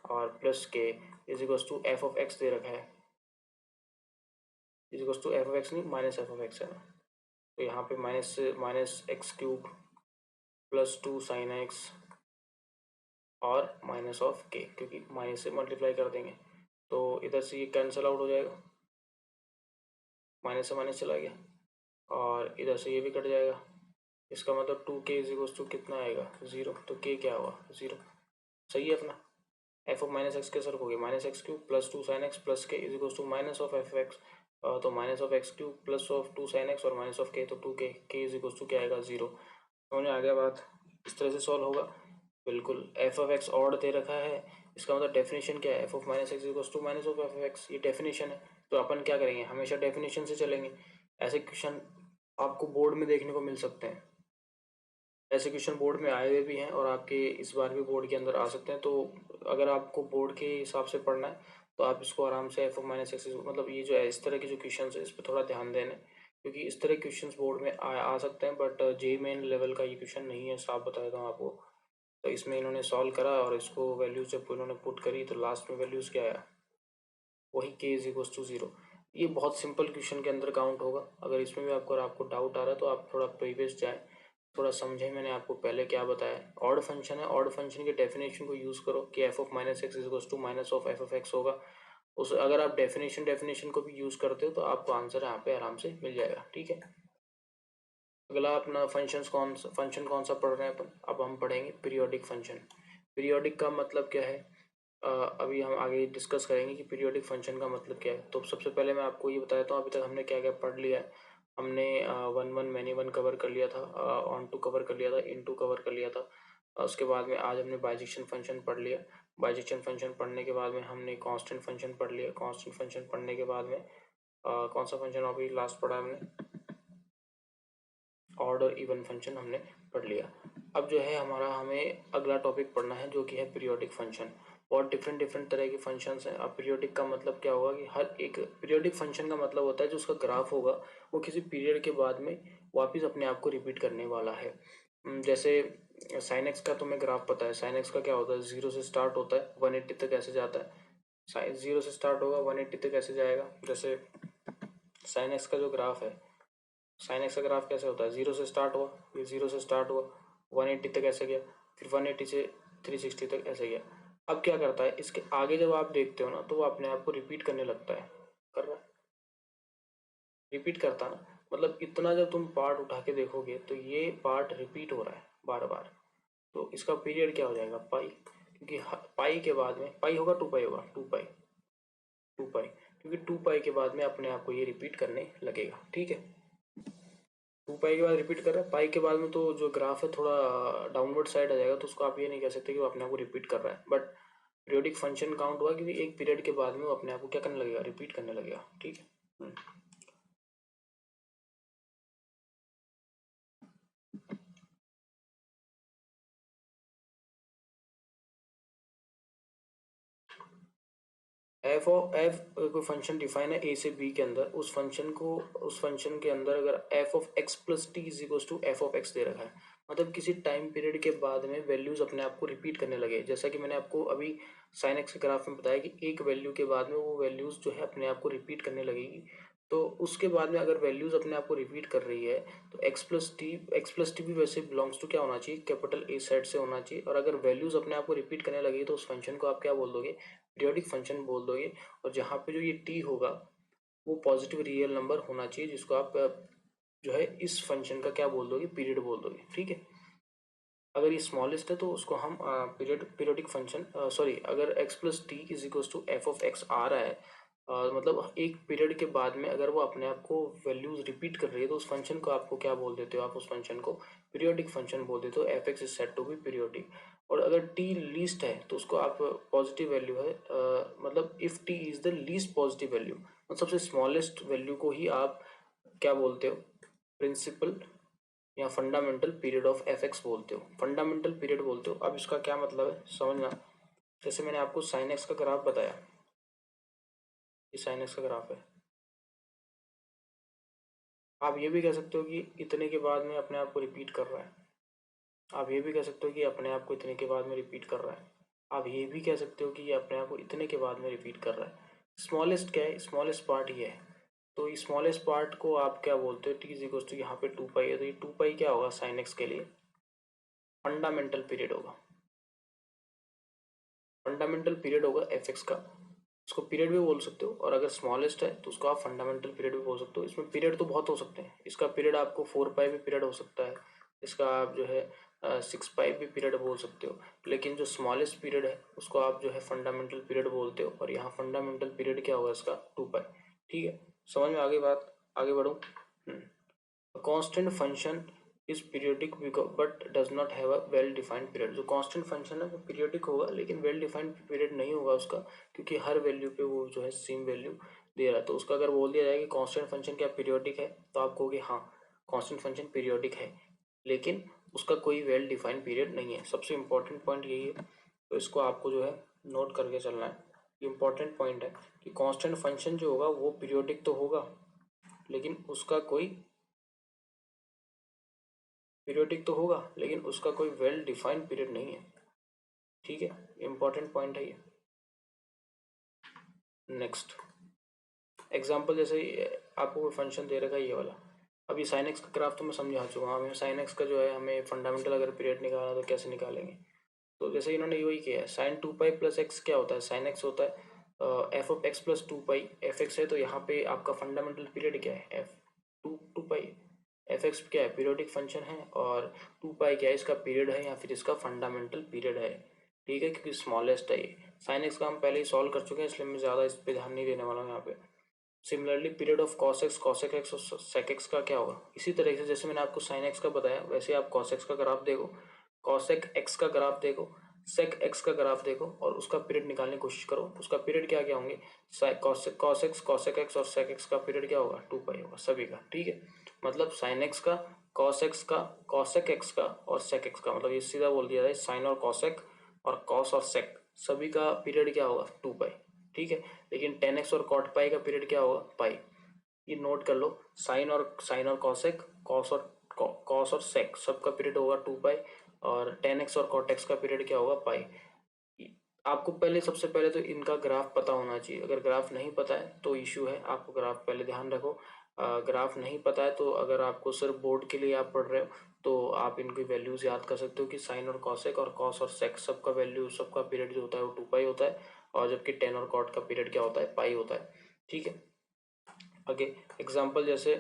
और plus k is equal to f of x दे रखा है, is equal to f of x नहीं माइनस एफ ऑफ एक्स है ना, तो यहाँ पे minus minus x cube plus 2 sine x और माइनस ऑफ के, क्योंकि माइनस से मल्टीप्लाई कर देंगे तो इधर से ये कैंसिल आउट हो जाएगा, माइनस से माइनस चला गया, और इधर से ये भी कट जाएगा। इसका मतलब 2k इज इक्वल टू कितना आएगा, 0। तो k क्या हुआ, 0। सही है अपना। एफ ऑफ माइनस एक्स के सर हो गया minus x cube plus 2 sine x plus k is equal to minus of F x, तो minus of x cube plus of 2 sine x और माइनस ऑफ के, तो 2k, के is equal to क्या आएगा, 0। समझ में आ गया बात, इस तरह से सॉल्व होगा। बिल्कुल, एफ ऑफ एक्स ऑड दे रखा है, इसका मतलब डेफिनेशन क्या है, f of minus x equal to minus of F x, ये डेफिनेशन है। तो अपन क्या करेंगे, हमेशा डेफिनेशन से चलेंगे। ऐसे क्वेश्चन आपको बोर्ड में देखने को मिल सकते हैं, ऐसे क्वेश्चन बोर्ड में आए हुए भी हैं और आपके इस बार भी बोर्ड के अंदर आ सकते हैं। तो अगर आपको बोर्ड के हिसाब से पढ़ना है तो आप इसको आराम से एफ ऑफ माइनस एक्स, मतलब ये जो है इस तरह के जो क्वेश्चन है इस पर थोड़ा ध्यान देना, क्योंकि इस तरह के क्वेश्चन बोर्ड में आ सकते हैं, बट जे मेन लेवल का ये क्वेश्चन नहीं है, साफ बता देता हूँ आपको। तो इसमें इन्होंने सॉल्व करा और इसको वैल्यूज जब इन्होंने पुट करी तो लास्ट में वैल्यूज क्या आया, वही के इज इक्वल टू 0। ये बहुत सिंपल क्वेश्चन के अंदर काउंट होगा। अगर इसमें भी आपको डाउट आ रहा है तो आप थोड़ा प्रीवियस जाएं, थोड़ा समझें मैंने आपको पहले क्या बताया। ऑड फंक्शन है, ऑड फंक्शन के डेफिनेशन को यूज़ करो कि F of minus x is equal to minus of f of x होगा। उस अगर आप डेफिनेशन को भी यूज़ करते हो तो आपको आंसर यहाँ पे आराम से मिल जाएगा। ठीक है, अगला अपना फंक्शन कौन सा पढ़ रहे हैं अपन, अब हम पढ़ेंगे पीरियोडिक फंक्शन। पीरियोडिक का मतलब क्या है, अभी हम आगे डिस्कस करेंगे कि पीरियोडिक फंक्शन का मतलब क्या है। तो सबसे पहले मैं आपको ये बता देता हूँ अभी तक हमने क्या क्या पढ़ लिया है। हमने one one many one cover कर लिया था, ऑन टू कवर कर लिया था, इन टू कवर कर लिया था। उसके बाद में आज हमने बाइजेक्शन फंक्शन पढ़ लिया। बाइजेक्शन फंक्शन पढ़ने के बाद में हमने कांस्टेंट फंक्शन पढ़ लिया। कांस्टेंट फंक्शन पढ़ने के बाद में कौन सा फंक्शन अभी लास्ट पढ़ा हमने, ऑड और इवन फंक्शन हमने पढ़ लिया। अब जो है हमें अगला टॉपिक पढ़ना है जो कि है पीरियोडिक फंक्शन। बहुत डिफरेंट डिफरेंट तरह के फंक्शंस हैं। अब पीरियोडिक का मतलब क्या होगा कि हर एक पीरियोडिक फंक्शन का मतलब होता है जो उसका ग्राफ होगा वो किसी पीरियड के बाद में वापस अपने आप को रिपीट करने वाला है। जैसे साइन एक्स का तुम्हें ग्राफ पता है, साइन एक्स का क्या होता है, 0 से स्टार्ट होता है 180 तक ऐसे जाता है। साइन 0 से स्टार्ट होगा 180 तक ऐसे जाएगा। जैसे साइन एक्स का जो ग्राफ है, साइन एक्स का ग्राफ कैसे होता है, 0 से स्टार्ट हुआ, ये 0 से स्टार्ट हुआ 180 तक ऐसे गया, फिर 180 से 360 तक ऐसे गया। अब क्या करता है, इसके आगे जब आप देखते हो ना तो वो अपने आप को रिपीट करने लगता है, कर रहा है, रिपीट करता ना, मतलब इतना जब तुम पार्ट उठा के देखोगे तो ये पार्ट रिपीट हो रहा है बार बार। तो इसका पीरियड क्या हो जाएगा, पाई, क्योंकि पाई के बाद में पाई होगा, 2 पाई होगा, 2 पाई, 2 पाई, क्योंकि 2 पाई के बाद में अपने आप को ये रिपीट करने लगेगा। ठीक है, 2 पाई के बाद रिपीट कर रहा है, पाई के बाद में तो जो ग्राफ है थोड़ा डाउनवर्ड साइड आ जाएगा, तो उसको आप ये नहीं कह सकते कि वो अपने आप को रिपीट कर रहा है। बट पीरियोडिक फंक्शन काउंट हुआ क्योंकि एक पीरियड के बाद में वो अपने आप को क्या करने लगेगा, रिपीट करने लगेगा। ठीक है। एफ कोई फंक्शन डिफाइन है ए से बी के अंदर, उस फंक्शन के अंदर अगर f of x plus t is equal to f of x दे रखा है, मतलब किसी टाइम पीरियड के बाद में वैल्यूज अपने आप को रिपीट करने लगे। जैसा कि मैंने आपको अभी साइन एक्स के ग्राफ में बताया कि एक वैल्यू के बाद में वो वैल्यूज जो है अपने आप को रिपीट करने लगेगी। तो उसके बाद में अगर वैल्यूज अपने आप को रिपीट कर रही है तो एक्स प्लस टी भी वैसे बिलोंग्स टू क्या होना चाहिए, कैपिटल ए सेट से होना चाहिए। और अगर वैल्यूज अपने आप को रिपीट करने लगी तो उस फंक्शन को आप क्या बोल दोगे, पीरियोडिक फंक्शन बोल दोगे। और जहाँ पे जो ये टी होगा वो पॉजिटिव रियल नंबर होना चाहिए, जिसको आप जो है इस फंक्शन का क्या बोल दोगे, पीरियड बोल दोगे। ठीक है, अगर ये स्मॉलेस्ट है तो उसको हम पीरियोडिक फंक्शन, सॉरी, अगर x plus t is equal to f of x आ रहा है, मतलब एक पीरियड के बाद में अगर वो अपने आप को वैल्यूज रिपीट कर रही है तो उस फंक्शन को आपको क्या बोल देते हो, आप उस फंक्शन को पीरियोडिक फंक्शन बोल देते हो। F x is set to be periodic. और अगर टी लीस्ट है तो उसको आप पॉजिटिव वैल्यू है, मतलब if T is the least positive value, मतलब सबसे स्मॉलेस्ट वैल्यू को ही आप क्या बोलते हो, प्रिंसिपल या fundamental period of F x बोलते हो, फंडामेंटल पीरियड बोलते हो। अब इसका क्या मतलब है समझना, जैसे मैंने आपको साइन एक्स का ग्राफ बताया, ये साइन एक्स का ग्राफ है, आप ये भी कह सकते हो कि इतने के बाद में अपने आप को रिपीट कर रहा है। आप ये भी कह सकते हो कि अपने आप को इतने के बाद में रिपीट कर रहा है। आप ये भी कह सकते हो कि ये अपने आप को इतने के बाद में रिपीट कर रहा है। स्मॉलेस्ट क्या है, स्मॉलेस्ट पार्ट ये है। तो स्मॉलेस्ट पार्ट को आप क्या बोलते हो, टी इज इक्वल टू यहाँ पे 2 पाई है, तो ये 2 पाई क्या होगा साइन एक्स के लिए, फंडामेंटल पीरियड होगा, फंडामेंटल पीरियड होगा एफ एक्स का। उसको पीरियड भी बोल सकते हो, और अगर स्मॉलेस्ट है तो उसको आप फंडामेंटल पीरियड भी बोल सकते हो। इसमें पीरियड तो बहुत हो सकते हैं, इसका पीरियड आपको 4 पाई भी पीरियड हो सकता है, इसका आप जो है 6 पाई भी पीरियड बोल सकते हो। लेकिन जो स्मॉलेस्ट पीरियड है उसको आप जो है फंडामेंटल पीरियड बोलते हो, और यहाँ फंडामेंटल पीरियड क्या होगा इसका, 2 पाई। ठीक है, समझ में आगे बात, आगे बढ़ो। Constant function is periodic but does not have a well defined period. जो कांस्टेंट फंक्शन है वो पीरियोडिक होगा लेकिन वेल डिफाइंड पीरियड नहीं होगा उसका, क्योंकि हर वैल्यू पे वो जो है सेम वैल्यू दे रहा है। तो उसका अगर बोल दिया जाए कि कांस्टेंट फंक्शन क्या पीरियोडिक है, तो आप कहोगे हाँ कांस्टेंट फंक्शन पीरियोडिक है, लेकिन उसका कोई वेल डिफाइंड पीरियड नहीं है। सबसे इंपॉर्टेंट पॉइंट यही है, तो इसको आपको जो है नोट करके चलना है। इंपॉर्टेंट पॉइंट है कि कांस्टेंट फंक्शन जो होगा वो पीरियोडिक तो होगा, लेकिन उसका कोई पीरियोडिक तो होगा लेकिन उसका कोई वेल डिफाइंड पीरियड नहीं है। ठीक है, इंपॉर्टेंट पॉइंट है ये। नेक्स्ट एग्जांपल, जैसे आपको कोई फंक्शन दे रखा है ये वाला, अभी साइन एक्स का ग्राफ तो मैं समझा चुका हूँ। हमें साइन एक्स का जो है हमें फंडामेंटल अगर पीरियड निकालना तो कैसे निकालेंगे, तो जैसे इन्होंने वही किया है, साइन 2 पाई प्लस एक्स क्या होता है, साइन एक्स होता है f of x plus 2 pi, F x है तो यहाँ पे आपका फंडामेंटल पीरियड क्या है, एफ 2 2 पाई। एफ एक्स क्या है, पीरियोडिक फंक्शन है, और 2 पाई क्या है, इसका पीरियड है या फिर इसका फंडामेंटल पीरियड है, ठीक है, क्योंकि स्मॉलेस्ट है ये। साइन एक्स का हम पहले ही सॉल्व कर चुके हैं, इसलिए मैं ज़्यादा इस पर ध्यान नहीं देने वाला हूँ यहाँ पे। Similarly period of cos x, cosec x और सेक एक्स का क्या होगा, इसी तरह से जैसे मैंने आपको साइन एक्स का बताया वैसे आप कॉस एक्स का ग्राफ देखो, कॉसेक एक्स का ग्राफ देखो, सेक एक्स का ग्राफ देखो और उसका पीरियड निकालने की कोशिश करो। उसका पीरियड क्या क्या होंगे, कॉस एक्स, कॉसेक एक्स और सेक एक्स का पीरियड क्या होगा, 2 पाई होगा सभी का, ठीक है। मतलब साइन एक्स का, कॉस एक्स का, कॉसेक एक्स का और सेक एक्स का, मतलब ये सीधा बोल दिया जाए साइन और कॉसेक और कॉस और सेक सभी का पीरियड क्या होगा, 2 पाई, ठीक है। लेकिन टेन एक्स और कॉट पाई का पीरियड क्या होगा, पाई। ये नोट कर लो, साइन और कॉसेक, कॉस और सेक सबका पीरियड होगा 2 पाई, और टेन एक्स और कॉट एक्स का पीरियड क्या होगा, पाई। आपको पहले सबसे पहले तो इनका ग्राफ पता होना चाहिए, अगर ग्राफ नहीं पता है तो इश्यू है, आपको ग्राफ पहले ध्यान रखो। ग्राफ नहीं पता है तो अगर आपको सिर्फ बोर्ड के लिए आप पढ़ रहे हो तो आप इनकी वैल्यूज याद कर सकते हो कि साइन और कॉसेक और कॉस और सेक सबका वैल्यू, सबका पीरियड जो होता है वो 2 पाई होता है, और जबकि टेन और कॉट का पीरियड क्या होता है, पाई होता है, ठीक है। आगे एग्जाम्पल जैसे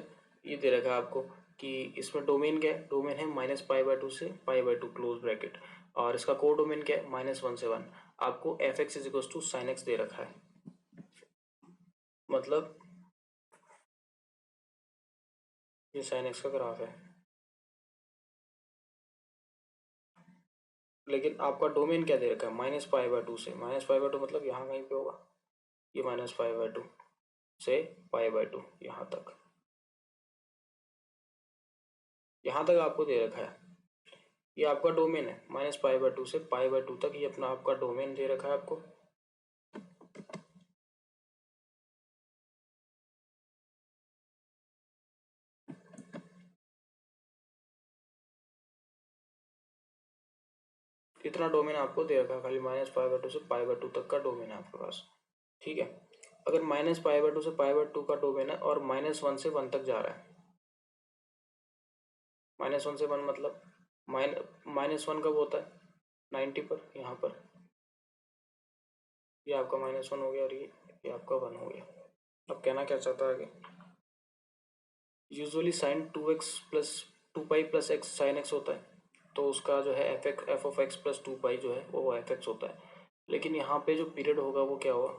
ये दे रखा है आपको कि इसमें डोमेन क्या है, डोमेन है -π/2 से π/2 क्लोज ब्रैकेट, और इसका को डोमेन क्या है, -1 से 1। आपको F x is equal to sine x दे रखा है, मतलब ये साइन एक्स का ग्राफ है, लेकिन आपका डोमेन क्या दे रखा है, -π/2 से, -π/2 मतलब यहाँ कहीं पे होगा, ये -π/2 से π/2 यहाँ तक, यहाँ तक आपको दे रखा है। ये आपका डोमेन है, -π/2 से π/2 तक, ये अपना आपका डोमेन दे रखा है आपको। इतना डोमेन आपको दे रखा है, खाली -π/2 से π/2 तक का डोमेन है आपके पास, ठीक है। अगर -π/2 से π/2 का डोमेन है और -1 से 1 तक जा रहा है, -1 से 1 मतलब -1 कब होता है, 90 पर, यहाँ पर ये आपका -1 हो गया और ये आपका 1 हो गया। अब कहना क्या चाहता है आगे, usually sine 2x plus 2 pi plus x sine x होता है, तो उसका जो है f of x plus 2 pi जो है वो एफ एक्स होता है। लेकिन यहाँ पे जो पीरियड होगा वो क्या होगा,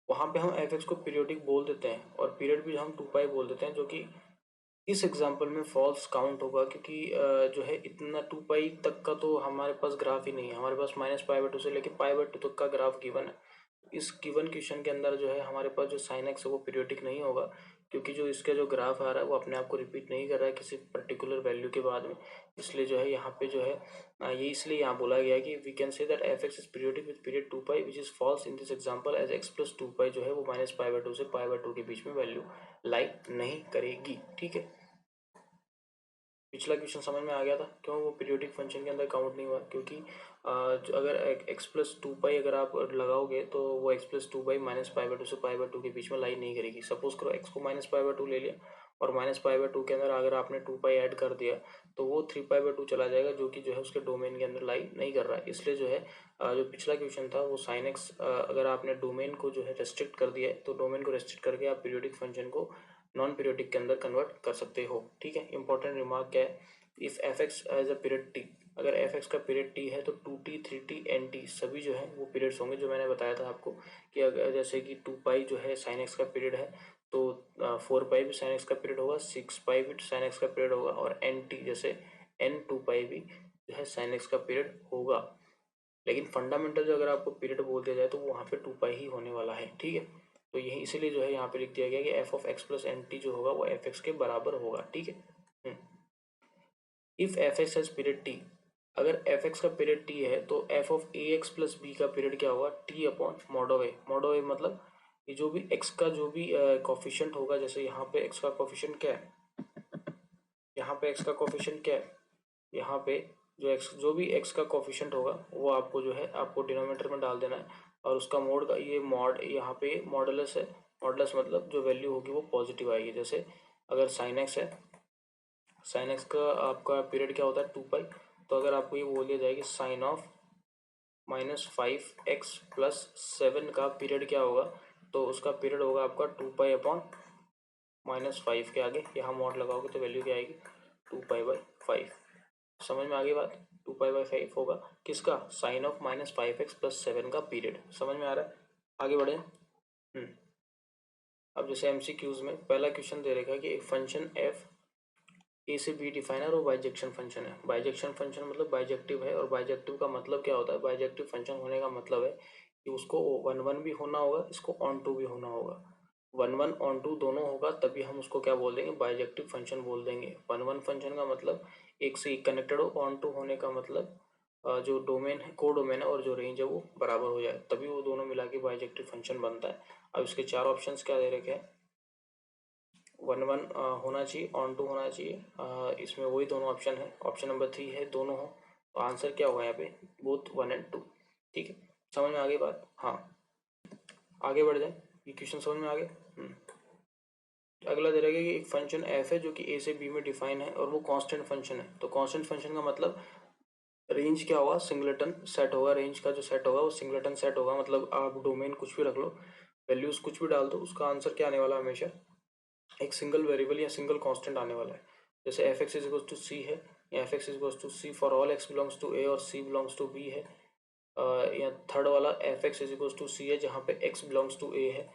वहाँ पे हम एफ एक्स को पीरियोडिक बोल देते हैं और पीरियड भी हम 2 पाई बोल देते हैं, जो कि इस एग्जाम्पल में फॉल्स काउंट होगा, क्योंकि जो है इतना 2 पाई तक का तो हमारे पास ग्राफ ही नहीं है, हमारे पास -π/2 से लेके π/2 तक का ग्राफ गिवन है। इस गिवन क्वेश्चन के अंदर जो है हमारे पास जो साइन एक्स है वो पीरियोडिक नहीं होगा, क्योंकि जो इसका जो ग्राफ आ रहा है वो अपने आप को रिपीट नहीं कर रहा है किसी पर्टिकुलर वैल्यू के बाद में। इसलिए जो है यहाँ पे जो है ये इसलिए यहाँ बोला गया कि we can say that f x is periodic with period 2 pi which is false in this example as x plus 2 pi जो है वो -π/2 से π/2 के बीच में वैल्यू लाई नहीं करेगी, ठीक है। पिछला क्वेश्चन समझ में आ गया था क्यों वो पीरियोडिक फंक्शन के अंदर काउंट नहीं हुआ, क्योंकि अगर एक्स प्लस 2 पाई अगर आप लगाओगे तो वो एक्स प्लस 2 पाई -π/2 से π/2 के बीच में लाई नहीं करेगी। सपोज करो एक्स को -π/2 ले लिया और -π/2 के अंदर अगर आपने 2 पाई ऐड कर दिया तो वो 3 π/2 चला जाएगा, जो कि जो है उसके डोमेन के अंदर लाई नहीं कर रहा है। इसलिए जो है जो पिछला क्वेश्चन था वो साइन एक्स, अगर आपने डोमेन को जो है रेस्ट्रिक्ट कर दिया है तो डोमेन को रेस्ट्रिक्ट करके आप पीरियोडिक फंक्शन को नॉन पीरियोडिक के अंदर कन्वर्ट कर सकते हो, ठीक है। इंपॉर्टेंट रिमार्क क्या है, if f x as a period t, अगर एफ एक्स का पीरियड टी है तो 2t 3t nt सभी जो है वो पीरियड्स होंगे, जो मैंने बताया था आपको कि अगर जैसे कि 2 पाई जो है साइन एक्स का पीरियड है तो 4 पाई भी साइन एक्स का पीरियड होगा, 6 पाई भी साइन एक्स का पीरियड होगा, और nt जैसे n2 पाई भी जो है साइन एक्स का पीरियड होगा। लेकिन फंडामेंटल जो अगर आपको पीरियड बोल दिया जाए तो वो वहाँ पे 2 पाई ही होने वाला है, ठीक है। तो यही इसीलिए जो है यहाँ पे लिख दिया गया कि F of x plus n t जो होगा वो एफ एक्स के बराबर होगा, ठीक है। If f x has period t, अगर एफ एक्स का पीरियड टी है तो F of a x plus b का पीरियड क्या होगा, t upon mod of a. Mod of a मतलब ये जो भी एक्स का जो भी कॉफिशिएंट होगा, जैसे यहाँ पे एक्स का कॉफिशिएंट क्या है, यहाँ पे एक्स का कॉफिशिएंट क्या है, यहाँ पे जो भी एक्स का कॉफिशिएंट होगा वो आपको जो है आपको डिनोमिनेटर में डाल देना है, और उसका मोड का ये मॉड यहाँ पे मॉडुलस है। मॉडुलस मतलब जो वैल्यू होगी वो पॉजिटिव आएगी। जैसे अगर साइन एक्स है, साइन एक्स का आपका पीरियड क्या होता है 2 पाई, तो अगर आपको ये बोल दिया जाए कि साइन ऑफ -5x + 7 का पीरियड क्या होगा, तो उसका पीरियड होगा आपका 2 पाई अपॉन -5 के आगे यहाँ मॉड लगाओगे तो वैल्यू क्या आएगी 2π/5। समझ में आ गई बात। 2π/5 होगा किसका, साइन ऑफ -5x + 7 का पीरियड। समझ में आ रहा है, आगे बढ़े। अब जैसे एमसीक्यूज में पहला क्वेश्चन दे रखा है कि एक फंक्शन f ए से बी डिफाइन है और वो बाइजेक्शन फंक्शन है। बाइजेक्शन फंक्शन मतलब बाइजेक्टिव है, और बाइजेक्टिव का मतलब क्या होता है, बाइजेक्टिव फंक्शन होने का मतलब है कि उसको 1 1 भी होना होगा, इसको ऑन टू भी होना होगा। 1 1 ऑन टू दोनों होगा तभी हम उसको क्या बोल देंगे, बाइजेक्टिव फंक्शन बोल देंगे। 1 1 फंक्शन का मतलब एक से एक कनेक्टेड हो, ऑन टू होने का मतलब जो डोमेन है, को डोमेन है और जो रेंज है वो बराबर हो जाए, तभी वो दोनों मिला के बाइजेक्टिव फंक्शन बनता है। अब इसके 4 ऑप्शंस क्या दे रखे हैं, 1 1 होना चाहिए, ऑन टू होना चाहिए, इसमें वही दोनों ऑप्शन है। ऑप्शन नंबर 3 है दोनों हो, तो आंसर क्या होगा यहाँ पे, बोथ 1 और 2। ठीक है, समझ में आ गई बात। हाँ, आगे बढ़ जाए, ये क्वेश्चन समझ में आ गए। अगला दे रखा है कि एक फंक्शन एफ है जो कि ए से बी में डिफाइन है और वो कांस्टेंट फंक्शन है। तो कांस्टेंट फंक्शन का मतलब रेंज क्या होगा, सिंगलेटन सेट होगा, रेंज का जो सेट होगा वो सिंगलेटन सेट होगा। मतलब आप डोमेन कुछ भी रख लो, वैल्यूज कुछ भी डाल दो, उसका आंसर क्या आने वाला है, हमेशा एक सिंगल वेरिएबल या सिंगल कांस्टेंट आने वाला है। जैसे f x is equals to c है, या f x is equals to c for all x belongs to A और सी बिलोंग्स टू बी है, या थर्ड वाला f x is equals to c है जहाँ पे एक्स बिलोंग्स टू ए है,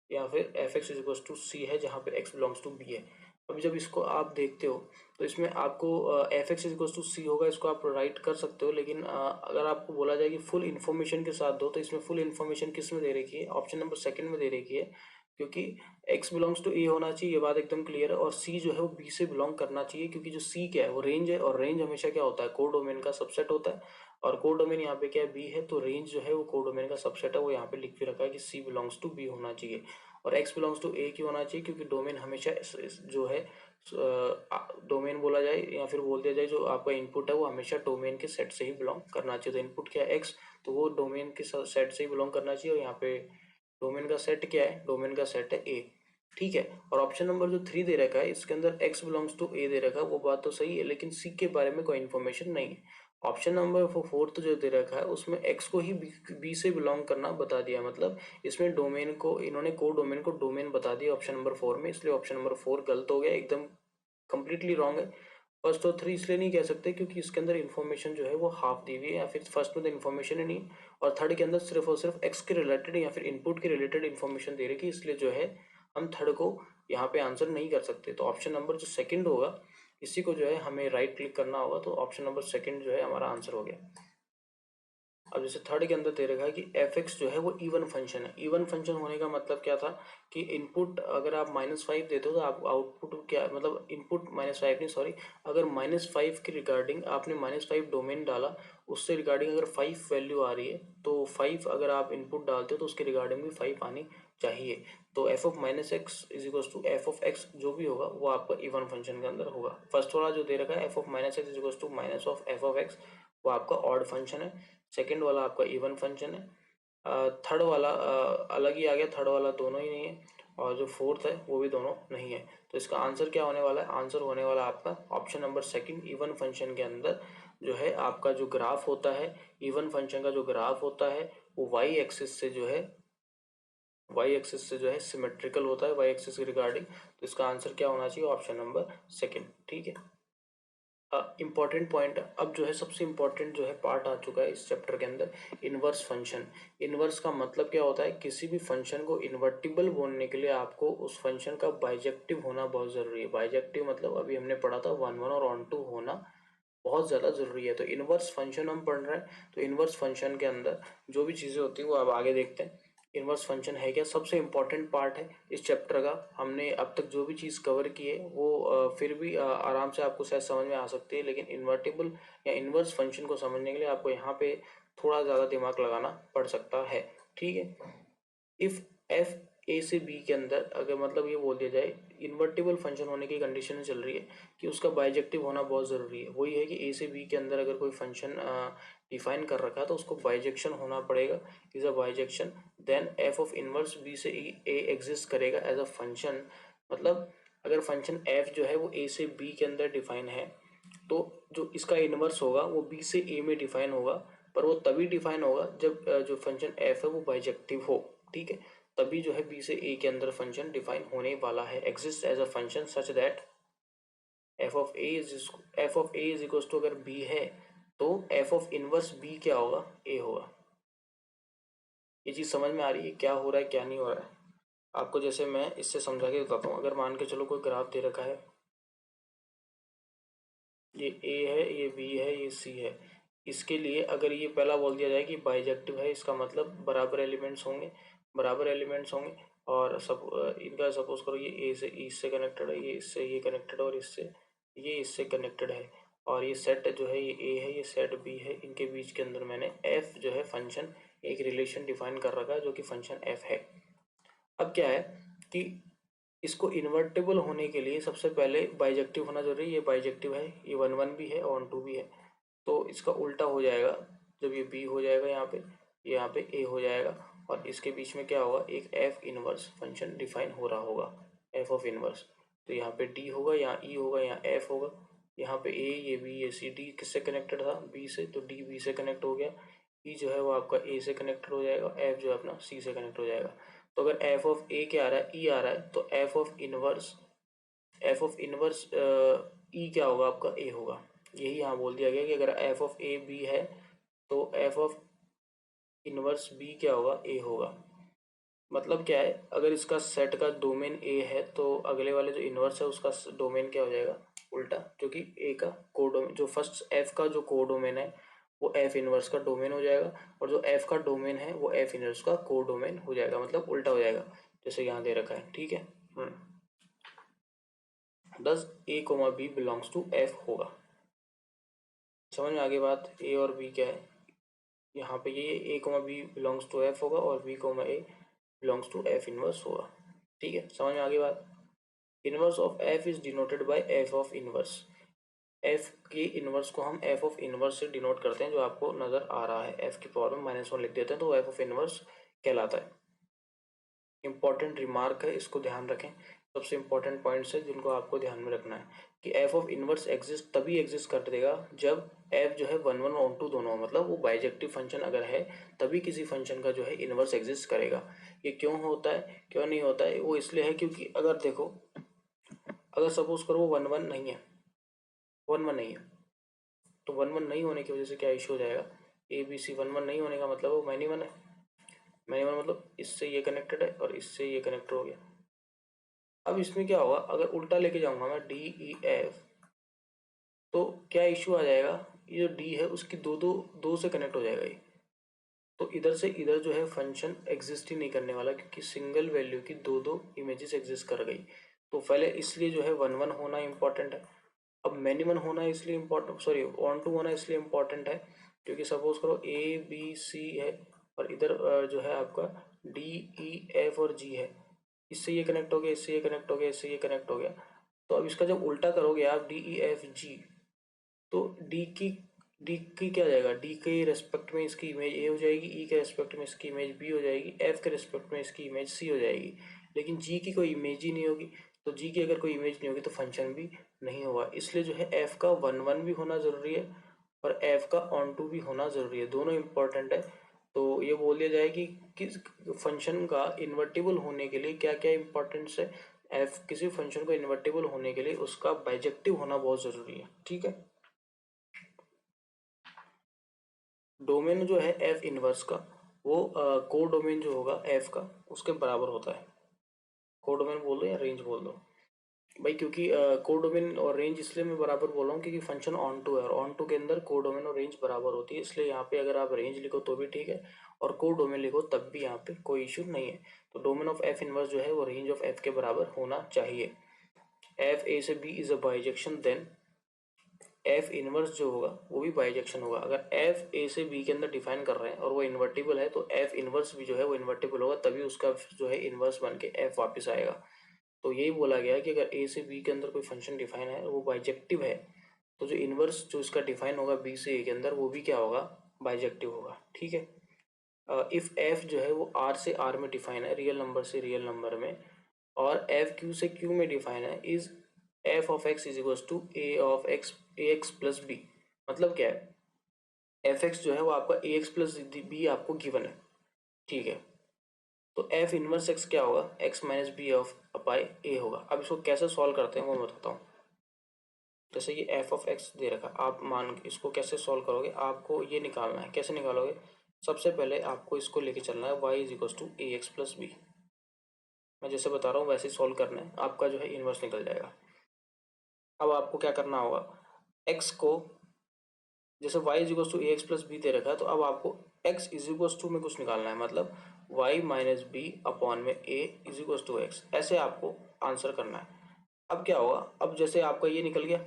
या फिर f x is equals to c है जहाँ पे एक्स बिलोंग्स टू बी है। अभी जब इसको आप देखते हो तो इसमें आपको F x is equals to c होगा, इसको आप राइट कर सकते हो, लेकिन अगर आपको बोला जाए कि फुल इन्फॉर्मेशन के साथ दो, तो इसमें फुल इन्फॉर्मेशन किस में दे रखी है, ऑप्शन नंबर सेकंड में दे रखी है, क्योंकि x बिलोंग्स टू ए होना चाहिए, ये बात एकदम क्लियर है, और c जो है वो b से बिलोंग करना चाहिए, क्योंकि जो c क्या है वो रेंज है, और रेंज हमेशा क्या होता है, को डोमेन का सबसेट होता है, और को डोमेन यहाँ पे क्या है, b है, तो रेंज जो है वो को डोमेन का सबसेट है, वो यहाँ पे लिख भी रखा है कि c बिलोंग्स टू b होना चाहिए, और x बिलोंग्स टू a क्यों होना चाहिए, क्योंकि डोमेन हमेशा जो है डोमेन बोला जाए या फिर बोल दिया जाए जो आपका इनपुट है वो हमेशा डोमेन के सेट से ही बिलोंग करना चाहिए। तो इनपुट क्या है x, तो वो डोमेन के सेट से ही बिलोंग करना चाहिए, और यहाँ पे डोमेन का सेट क्या है, डोमेन का सेट है ए। ठीक है, और ऑप्शन नंबर जो 3 दे रखा है इसके अंदर x बिलोंग्स टू ए दे रखा है, वो बात तो सही है, लेकिन c के बारे में कोई इन्फॉर्मेशन नहीं है। ऑप्शन नंबर 4 जो दे रखा है उसमें x को ही b से बिलोंग करना बता दिया, मतलब इसमें डोमेन को इन्होंने को डोमेन को डोमेन बता दिया ऑप्शन नंबर 4 में, इसलिए ऑप्शन नंबर 4 गलत हो गया, एकदम कंप्लीटली रॉन्ग है। फर्स्ट और 3 इसलिए नहीं कह सकते क्योंकि इसके अंदर इन्फॉर्मेशन जो है वो हाफ दी हुई है, या फिर फर्स्ट में तो इन्फॉर्मेशन ही नहीं, और थर्ड के अंदर सिर्फ और सिर्फ एक्स के रिलेटेड या फिर इनपुट के रिलेटेड इन्फॉर्मेशन दे रही है, इसलिए जो है हम थर्ड को यहाँ पे आंसर नहीं कर सकते। तो ऑप्शन नंबर जो सेकंड होगा इसी को जो है हमें राइट क्लिक करना होगा, तो ऑप्शन नंबर सेकंड जो है हमारा आंसर हो गया। अब जैसे थर्ड के अंदर दे रखा है कि एफ एक्स जो है वो इवन फंक्शन है। इवन फंक्शन होने का मतलब क्या था कि इनपुट अगर आप -5 देते हो तो आप आउटपुट क्या, मतलब इनपुट -5 नहीं, सॉरी, अगर -5 के रिगार्डिंग आपने -5 डोमेन डाला, उससे रिगार्डिंग अगर 5 वैल्यू आ रही है तो 5 अगर आप इनपुट डालते हो तो उसके रिगार्डिंग भी 5 आनी चाहिए। तो F of -x is equal to f of x जो भी होगा वो आपका इवन फंक्शन के अंदर होगा। फर्स्ट वाला जो दे रखा है f of -x is equal to minus of f of x, वो आपका ऑड फंक्शन है। सेकेंड वाला आपका इवन फंक्शन है। थर्ड वाला अलग ही आ गया, थर्ड वाला दोनों ही नहीं है, और जो फोर्थ है वो भी दोनों नहीं है। तो इसका आंसर क्या होने वाला है, आंसर होने वाला आपका option number second. Even function के अंदर जो है आपका जो ग्राफ होता है, इवन फंक्शन का जो ग्राफ होता है वो वाई एक्सिस से जो है सिमेट्रिकल होता है, वाई एक्सिस के रिगार्डिंग। तो इसका आंसर क्या होना चाहिए, ऑप्शन नंबर सेकंड। ठीक है, इम्पॉर्टेंट पॉइंट अब जो है सबसे इम्पॉर्टेंट जो है पार्ट आ चुका है इस चैप्टर के अंदर, इन्वर्स फंक्शन। इन्वर्स का मतलब क्या होता है, किसी भी फंक्शन को इन्वर्टिबल बोलने के लिए आपको उस फंक्शन का बाइजेक्टिव होना बहुत ज़रूरी है। बाइजेक्टिव मतलब अभी हमने पढ़ा था 1 1 और ऑन टू होना बहुत ज़्यादा ज़रूरी है। तो इन्वर्स फंक्शन हम पढ़ रहे हैं, तो इन्वर्स फंक्शन के अंदर जो भी चीज़ें होती है वो अब आगे देखते हैं। इन्वर्स फंक्शन है क्या, सबसे इम्पॉर्टेंट पार्ट है इस चैप्टर का। हमने अब तक जो भी चीज़ कवर की है वो फिर भी आराम से आपको शायद समझ में आ सकती है, लेकिन इन्वर्टिबल या इन्वर्स फंक्शन को समझने के लिए आपको यहाँ पे थोड़ा ज़्यादा दिमाग लगाना पड़ सकता है। ठीक है, इफ एफ ए से बी के अंदर अगर मतलब ये बोल दिया जाए, इन्वर्टिबल फंक्शन होने की कंडीशन चल रही है कि उसका बाइजेक्टिव होना बहुत ज़रूरी है। वही है कि ए से बी के अंदर अगर कोई फंक्शन डिफाइन कर रखा है तो उसको बाइजेक्शन होना पड़ेगा, is a bijection, then f of inverse b से ए एग्जिस्ट करेगा एज अ फंक्शन। मतलब अगर फंक्शन एफ जो है वो ए से बी के अंदर डिफाइन है तो जो इसका इनवर्स होगा वो बी से ए में डिफाइन होगा, पर वो तभी डिफाइन होगा जब जो फंक्शन एफ है वो बाइजेक्टिव हो। ठीक है, तभी जो है बी से ए के अंदर फंक्शन डिफाइन होने वाला है। Exist as a function such that f of a is equal to, अगर बी है तो एफ ऑफ इनवर्स बी क्या होगा, ए होगा। ये चीज समझ में आ रही है क्या हो रहा है क्या नहीं हो रहा है? आपको जैसे मैं इससे समझा के बताता हूँ। अगर मान के चलो कोई ग्राफ दे रखा है, ये ए है, ये बी है, ये सी है। इसके लिए अगर ये पहला बोल दिया जाए कि बाइजेक्टिव है, इसका मतलब बराबर एलिमेंट्स होंगे, बराबर एलिमेंट्स होंगे। और सब इनका सपोज करो ये ए से इससे कनेक्टेड है, ये इससे ये कनेक्टेड है, और इससे ये इससे कनेक्टेड है। और ये सेट जो है ये ए है, ये सेट बी है, इनके बीच के अंदर मैंने एफ जो है फंक्शन एक रिलेशन डिफाइन कर रखा है जो कि फंक्शन एफ है। अब क्या है कि इसको इन्वर्टेबल होने के लिए सबसे पहले बाइजेक्टिव होना जरूरी है। ये बाइजेक्टिव है, ये 1 1 भी है और 2 भी है। तो इसका उल्टा हो जाएगा, जब ये बी हो जाएगा यहाँ पे, ये यहाँ पे ए हो जाएगा, और इसके बीच में क्या होगा, एक एफ इनवर्स फंक्शन डिफाइन हो रहा होगा, एफ ऑफ इनवर्स। तो यहाँ पे डी होगा, यहाँ ई होगा, यहाँ एफ होगा, यहाँ पे ए, ये बी, ये सी। डी किससे कनेक्टेड था, बी से, तो डी बी से कनेक्ट हो गया। ई जो है वो आपका ए से कनेक्टेड हो जाएगा, एफ जो है अपना सी से कनेक्ट हो जाएगा। तो अगर एफ ऑफ ए क्या आ रहा है, ई आ रहा है, तो एफ ऑफ इनवर्स ई क्या होगा आपका, ए होगा। यही यहाँ बोल दिया गया कि अगर एफ ऑफ ए बी है तो एफ ऑफ इनवर्स बी क्या होगा, ए होगा। मतलब क्या है, अगर इसका सेट का डोमेन ए है तो अगले वाले जो इनवर्स है उसका डोमेन क्या हो जाएगा, उल्टा। क्योंकि ए का कोडोमेन, जो फर्स्ट एफ का जो कोडोमेन है वो एफ इनवर्स का डोमेन हो जाएगा, और जो एफ का डोमेन है वो एफ इनवर्स का कोडोमेन हो जाएगा, मतलब उल्टा हो जाएगा, जैसे यहाँ दे रखा है। ठीक है। Thus a comma b belongs to f होगा। समझ में आगे बात, ए और बी क्या है, यहाँ पे ये a comma b belongs to f होगा और b comma a belongs to f inverse होगा। ठीक है, समझ में आगे बात। Inverse of F is denoted by f of inverse. F के इनवर्स को हम एफ ऑफ इनवर्स से डिनोट करते हैं, जो आपको नजर आ रहा है, एफ की पावर में -1 लिख देते हैं तो एफ ऑफ इनवर्स कहलाता है। इंपॉर्टेंट रिमार्क है, इसको ध्यान रखें। सबसे इंपॉर्टेंट पॉइंट्स है जिनको आपको ध्यान में रखना है कि एफ ऑफ इनवर्स एग्जिस्ट तभी एग्जिस्ट कर देगा जब एफ जो है 1 1 और 2 दोनों, मतलब वो बाइजेक्टिव फंक्शन अगर है तभी किसी फंक्शन का जो है इनवर्स एग्जिस्ट करेगा। ये क्यों होता है क्यों नहीं होता है, वो इसलिए है क्योंकि अगर देखो, अगर सपोज करो वो 1 1 नहीं है, 1 1 नहीं है, तो 1 1 नहीं होने की वजह से क्या इशू हो जाएगा, ए बी सी 1 1 नहीं होने का मतलब वो मैनी वन है। मैनी वन मतलब इससे ये कनेक्टेड है और इससे ये कनेक्ट हो गया। अब इसमें क्या होगा, अगर उल्टा लेके जाऊंगा मैं डी ई एफ, तो क्या इश्यू आ जाएगा, ये जो डी है उसकी दो से कनेक्ट हो जाएगा ये। तो इधर से इधर जो है फंक्शन एग्जिस्ट ही नहीं करने वाला, क्योंकि सिंगल वैल्यू की दो इमेजेस एग्जिस्ट कर गई। तो पहले इसलिए जो है 1 1 होना इंपॉर्टेंट है। अब मैनी वन होना इसलिए इम्पोर्टेंट, सॉरी 1 2 होना इसलिए इम्पोर्टेंट है क्योंकि सपोज करो ए बी सी है और इधर जो है आपका डी ई एफ और जी है, इससे ये कनेक्ट हो गया, इससे ये कनेक्ट हो गया, इससे ये कनेक्ट हो गया। तो अब इसका जब उल्टा करोगे आप डी ई एफ जी, तो डी की क्या जाएगा, डी के रेस्पेक्ट में इसकी इमेज ए हो जाएगी, ई के रेस्पेक्ट में इसकी इमेज बी हो जाएगी, एफ के रेस्पेक्ट में इसकी इमेज सी हो जाएगी। लेकिन जी की कोई इमेज ही नहीं होगी, तो जी की अगर कोई इमेज नहीं होगी तो फंक्शन भी नहीं होगा। इसलिए जो है एफ का 1 1 भी होना जरूरी है और एफ का ऑन टू भी होना जरूरी है, दोनों इंपॉर्टेंट है। तो ये बोल दिया जाए कि किस फंक्शन का इन्वर्टिबल होने के लिए क्या क्या इंपॉर्टेंस है। एफ किसी फंक्शन को इन्वर्टिबल होने के लिए उसका बाइजेक्टिव होना बहुत जरूरी है। ठीक है। डोमेन जो है एफ इनवर्स का, वो को डोमेन जो होगा एफ का उसके बराबर होता है। को डोमेन बोल दो या रेंज बोल दो भाई, क्योंकि को डोमेन और रेंज इसलिए मैं बराबर बोल रहा हूँ क्योंकि फंक्शन ऑन टू है और ऑन टू के अंदर को डोमेन और रेंज बराबर होती है। इसलिए यहाँ पे अगर आप रेंज लिखो तो भी ठीक है और को डोमेन लिखो तब भी यहाँ पे कोई इशू नहीं है। तो डोमेन ऑफ एफ इनवर्स जो है वो रेंज ऑफ एफ के बराबर होना चाहिए। एफ ए से B is a bijection, then f inverse जो होगा वो भी बाइजेक्शन होगा। अगर एफ ए से बी के अंदर डिफाइन कर रहे हैं और वो इन्वर्टिबल है तो एफ इनवर्स भी जो है वो इन्वर्टिबल होगा, तभी उसका जो है इनवर्स बन के एफ वापस आएगा। तो यही बोला गया है कि अगर ए से बी के अंदर कोई फंक्शन डिफाइन है और वो बाइजेक्टिव है, तो जो इनवर्स जो इसका डिफाइन होगा बी से ए के अंदर वो भी क्या होगा, बाइजेक्टिव होगा। ठीक है। इफ एफ जो है वो आर से आर में डिफाइन है, रियल नंबर से रियल नंबर में, और एफ क्यू से क्यू में डिफाइन है, is f of x is equal to a of x a x plus b. मतलब क्या है, एफ एक्स जो है वो आपका ए एक्स प्लस बी आपको गिवन है। ठीक है। तो एफ इनवर्स एक्स क्या होगा, x minus b of upon a होगा। अब इसको कैसे सॉल्व करते हैं वो मैं बताता हूँ। जैसे ये एफ ऑफ एक्स दे रखा, आप मान इसको कैसे सॉल्व करोगे, आपको ये निकालना है। कैसे निकालोगे, सबसे पहले आपको इसको लेके चलना है y is equal to A x plus b. मैं जैसे बता रहा हूँ वैसे ही सॉल्व करना है, आपका जो है इन्वर्स निकल जाएगा। अब आपको क्या करना होगा, x को जैसे y is equal to A x plus B दे रखा है, तो अब आपको x इज इक्वल टू में कुछ निकालना है, मतलब y माइनस बी अपॉन में a is equal to x, ऐसे आपको आंसर करना है। अब क्या होगा, अब जैसे आपका ये निकल गया,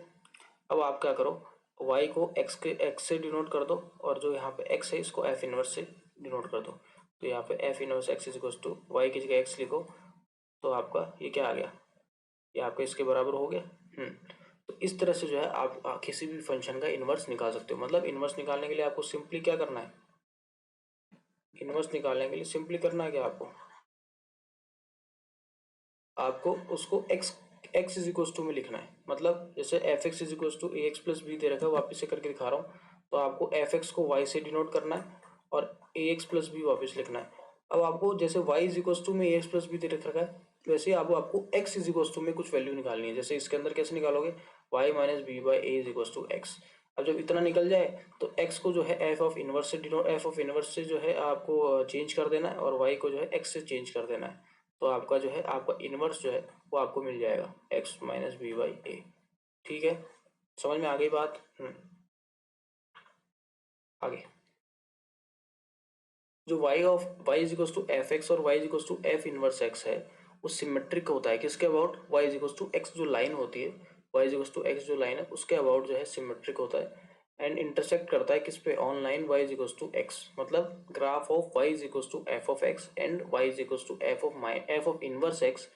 अब आप क्या करो, y को x से डिनोट कर दो, और जो यहाँ पे x है इसको f इनवर्स से डिनोट कर दो। तो यहाँ पे f inverse x is equal to y की जगह x लिखो, तो आपका ये क्या आ गया, ये आपका इसके बराबर हो गया। तो इस तरह से जो है आप किसी भी फंक्शन का इन्वर्स निकाल सकते हो। मतलब इन्वर्स निकालने के लिए आपको सिंपली क्या करना है, इन्वर्स निकालने के लिए सिंपली करना है क्या, आपको उसको एक्स इज इक्वल टू में लिखना है। मतलब जैसे f x is equal to A x plus B दे रखा है, वापिस से करके दिखा रहा हूँ। तो आपको एफ एक्स को वाई से डिनोट करना है और ए एक्स प्लस बी वापिस लिखना है। अब आपको जैसे वाई इज इक्वल टू में ए एक्स प्लस बी दे रखा है, वैसे ही आपको एक्स इज इक्वल टू में कुछ वैल्यू निकालनी है। जैसे इसके अंदर कैसे निकालोगे, y minus b by a is equal to x. अब जब इतना निकल जाए तो x को जो है एफ ऑफ इनवर्स से डिनोट, एफ ऑफ इनवर्स से जो है आपको चेंज कर देना है, और y को जो है x से चेंज कर देना है। तो आपका जो है आपका इनवर्स जो है वो आपको मिल जाएगा x माइनस बी बाई ए। ठीक है, समझ में आ गई बात। आगे जो y is equal to f x और y is equal to f inverse x है, वो सिमेट्रिक होता है किसके about, y is equal to x जो लाइन होती है, y is equal to x जो लाइन है उसके अबाउट जो है सिमेट्रिक होता है। एंड इंटरसेक्ट करता है किस पे, on line y is equal to x. मतलब graph of y is equal to f of x and y is equal to f of inverse x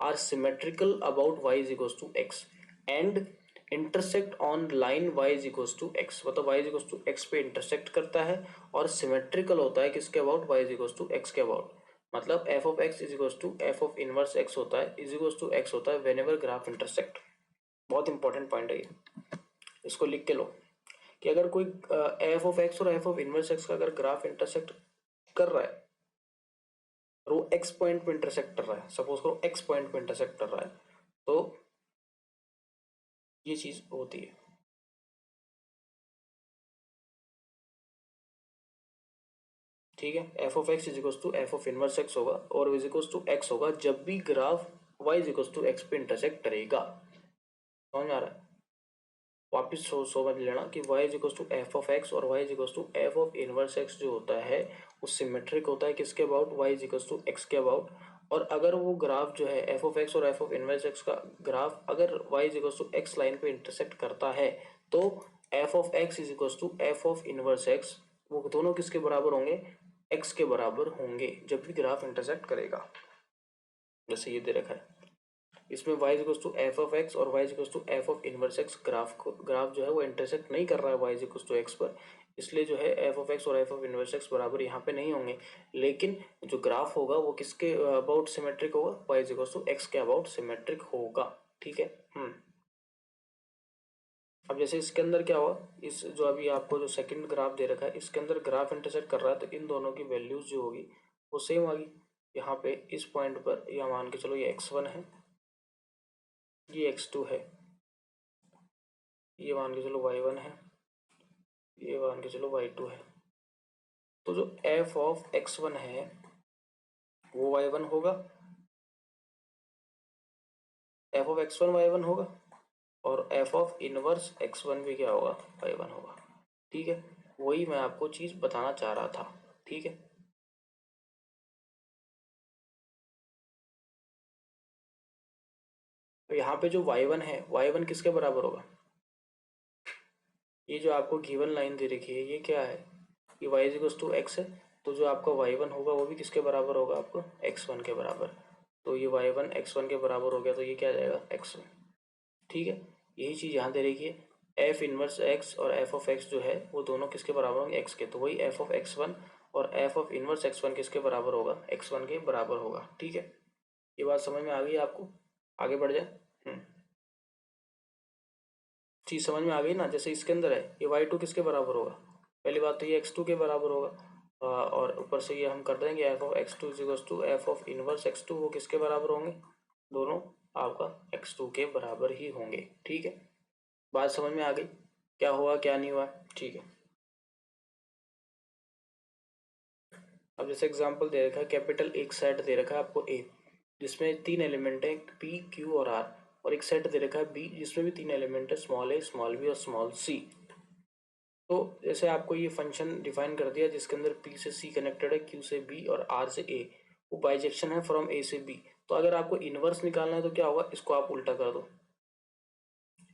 are symmetrical about y is equal to x and intersect on line y is equal to x. मतलब y is equal to x पे intersect करता है और symmetrical होता है किसके about, y is equal to x के about. मतलब f of x is equal to f of inverse x होता है, इज इक्वल टू एक्स होता है वेन एवर ग्राफ इंटरसेक्ट। बहुत इंपॉर्टेंट पॉइंट है ये, इसको लिख के लो कि अगर कोई एफ ऑफ एक्स और एफ ऑफ इनवर्स एक्स का अगर ग्राफ इंटरसेक्ट कर रहा है, और वो एक्स पॉइंट पे इंटरसेक्ट कर रहा है, सपोज करो एक्स पॉइंट पे इंटरसेक्ट कर रहा है, तो ये चीज होती है। ठीक है, f of x is equal to f of inverse x होगा और इज इक्वल टू एक्स होगा जब भी graph y is equal to x पे इंटरसेक्ट करेगा। समझ में आ रहा है, वापिस समझ लेना कि y is equal to f of x और y is equal to f of inverse x जो होता है वो सिमेट्रिक होता है किसके about, y is equal to x के अबाउट। और अगर वो ग्राफ जो है एफ ऑफ एक्स और एफ ऑफ इनवर्स एक्स का ग्राफ अगर y is equal to x line पे इंटरसेक्ट करता है, तो F of x is equal to f of inverse x, वो दोनों किसके बराबर होंगे, एक्स के बराबर होंगे जब भी ग्राफ इंटरसेक्ट करेगा। जैसे ये दे रखा है, इसमें y equal to f of x और y equal to f of inverse x graph जो है वो इंटरसेक्ट नहीं कर रहा है y इक्वल टू एक्स पर, इसलिए जो है एफ ऑफ एक्स और एफ ऑफ इनवर्स एक्स बराबर यहाँ पे नहीं होंगे। लेकिन जो ग्राफ होगा वो किसके अबाउट सिमेट्रिक होगा, y इक्वल टू एक्स के अबाउट सिमेट्रिक होगा। ठीक है। अब जैसे इसके अंदर क्या हुआ, इस जो अभी आपको जो सेकंड ग्राफ दे रखा है इसके अंदर ग्राफ इंटरसेक्ट कर रहा है, तो इन दोनों की वैल्यूज जो होगी वो सेम आ गई। यहाँ पे इस पॉइंट पर या मान के चलो ये x1 है, ये x2 है, ये मान के चलो y1 है, ये मान के चलो y2 है। तो जो f ऑफ x1 है वो y1 होगा, f ऑफ x1 y1 होगा, और f ऑफ इनवर्स x1 भी क्या होगा, y1 होगा। ठीक है, वही मैं आपको चीज बताना चाह रहा था। ठीक है, तो यहाँ पे जो y1 है y1 किसके बराबर होगा, ये जो आपको गिवन लाइन दे रखी है ये क्या है, ये y is equal to x है, तो जो आपका y1 होगा वो भी किसके बराबर होगा, आपको x1 के बराबर। तो ये y1 x1 के बराबर हो गया, तो ये क्या आ जाएगा x1। ठीक है, यही चीज़ यहाँ दे रखी है, एफ इनवर्स एक्स और एफ ऑफ एक्स जो है वो दोनों किसके बराबर होंगे, एक्स के। तो वही एफ ऑफ x1 और एफ ऑफ इनवर्स x1 किसके बराबर होगा, x1 के बराबर होगा। ठीक है, ये बात समझ में आ गई आपको, आगे बढ़ जाए। चीज समझ में आ गई ना, जैसे इसके अंदर है ये y2 किसके बराबर होगा, पहली बात तो ये x2 के बराबर होगा, और ऊपर से ये हम कर देंगे f of x two is to f of inverse x two, वो किसके बराबर होंगे, दोनों आपका एक्स टू के बराबर ही होंगे। ठीक है, बात समझ में आ गई, क्या हुआ क्या नहीं हुआ। ठीक है, अब जैसे एग्जांपल दे रखा है, कैपिटल एक सेट दे रखा है आपको ए, जिसमें 3 एलिमेंट है पी क्यू और आर, और एक सेट दे रखा है बी जिसमें भी 3 एलिमेंट है स्मॉल ए स्मॉल बी और स्मॉल सी। तो जैसे आपको ये फंक्शन डिफाइन कर दिया जिसके अंदर पी से सी कनेक्टेड है, क्यू से बी और आर से ए, वो बाइजेक्शन है फ्रॉम ए से बी। तो अगर आपको इनवर्स निकालना है तो क्या होगा, इसको आप उल्टा कर दो,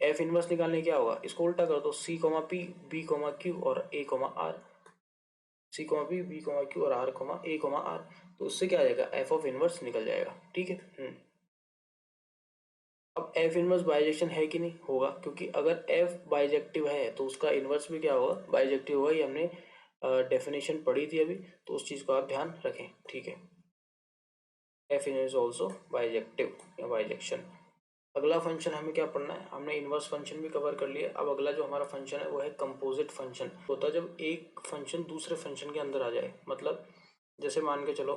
एफ इनवर्स निकालने क्या होगा, इसको उल्टा कर दो, c comma p b comma q और a comma r, c comma p b comma q और r comma a comma r. तो उससे क्या आ जाएगा, एफ ऑफ इनवर्स निकल जाएगा। ठीक है। अब एफ इनवर्स बाइजेक्शन है कि नहीं, होगा, क्योंकि अगर एफ बाइजेक्टिव है तो उसका इनवर्स भी क्या होगा, बाइजेक्टिव होगा। ये हमने डेफिनेशन पढ़ी थी अभी, तो उस चीज़ को आप ध्यान रखें। ठीक है, एफ इनवर्स ऑल्सो बाइजेक्टिव या बाइजेक्शन। अगला फंक्शन हमें क्या पढ़ना है, हमने इनवर्स फंक्शन भी कवर कर लिया। अब अगला जो हमारा फंक्शन है वो है कंपोजिट फंक्शन। होता है जब एक फंक्शन दूसरे फंक्शन के अंदर आ जाए, मतलब जैसे मान के चलो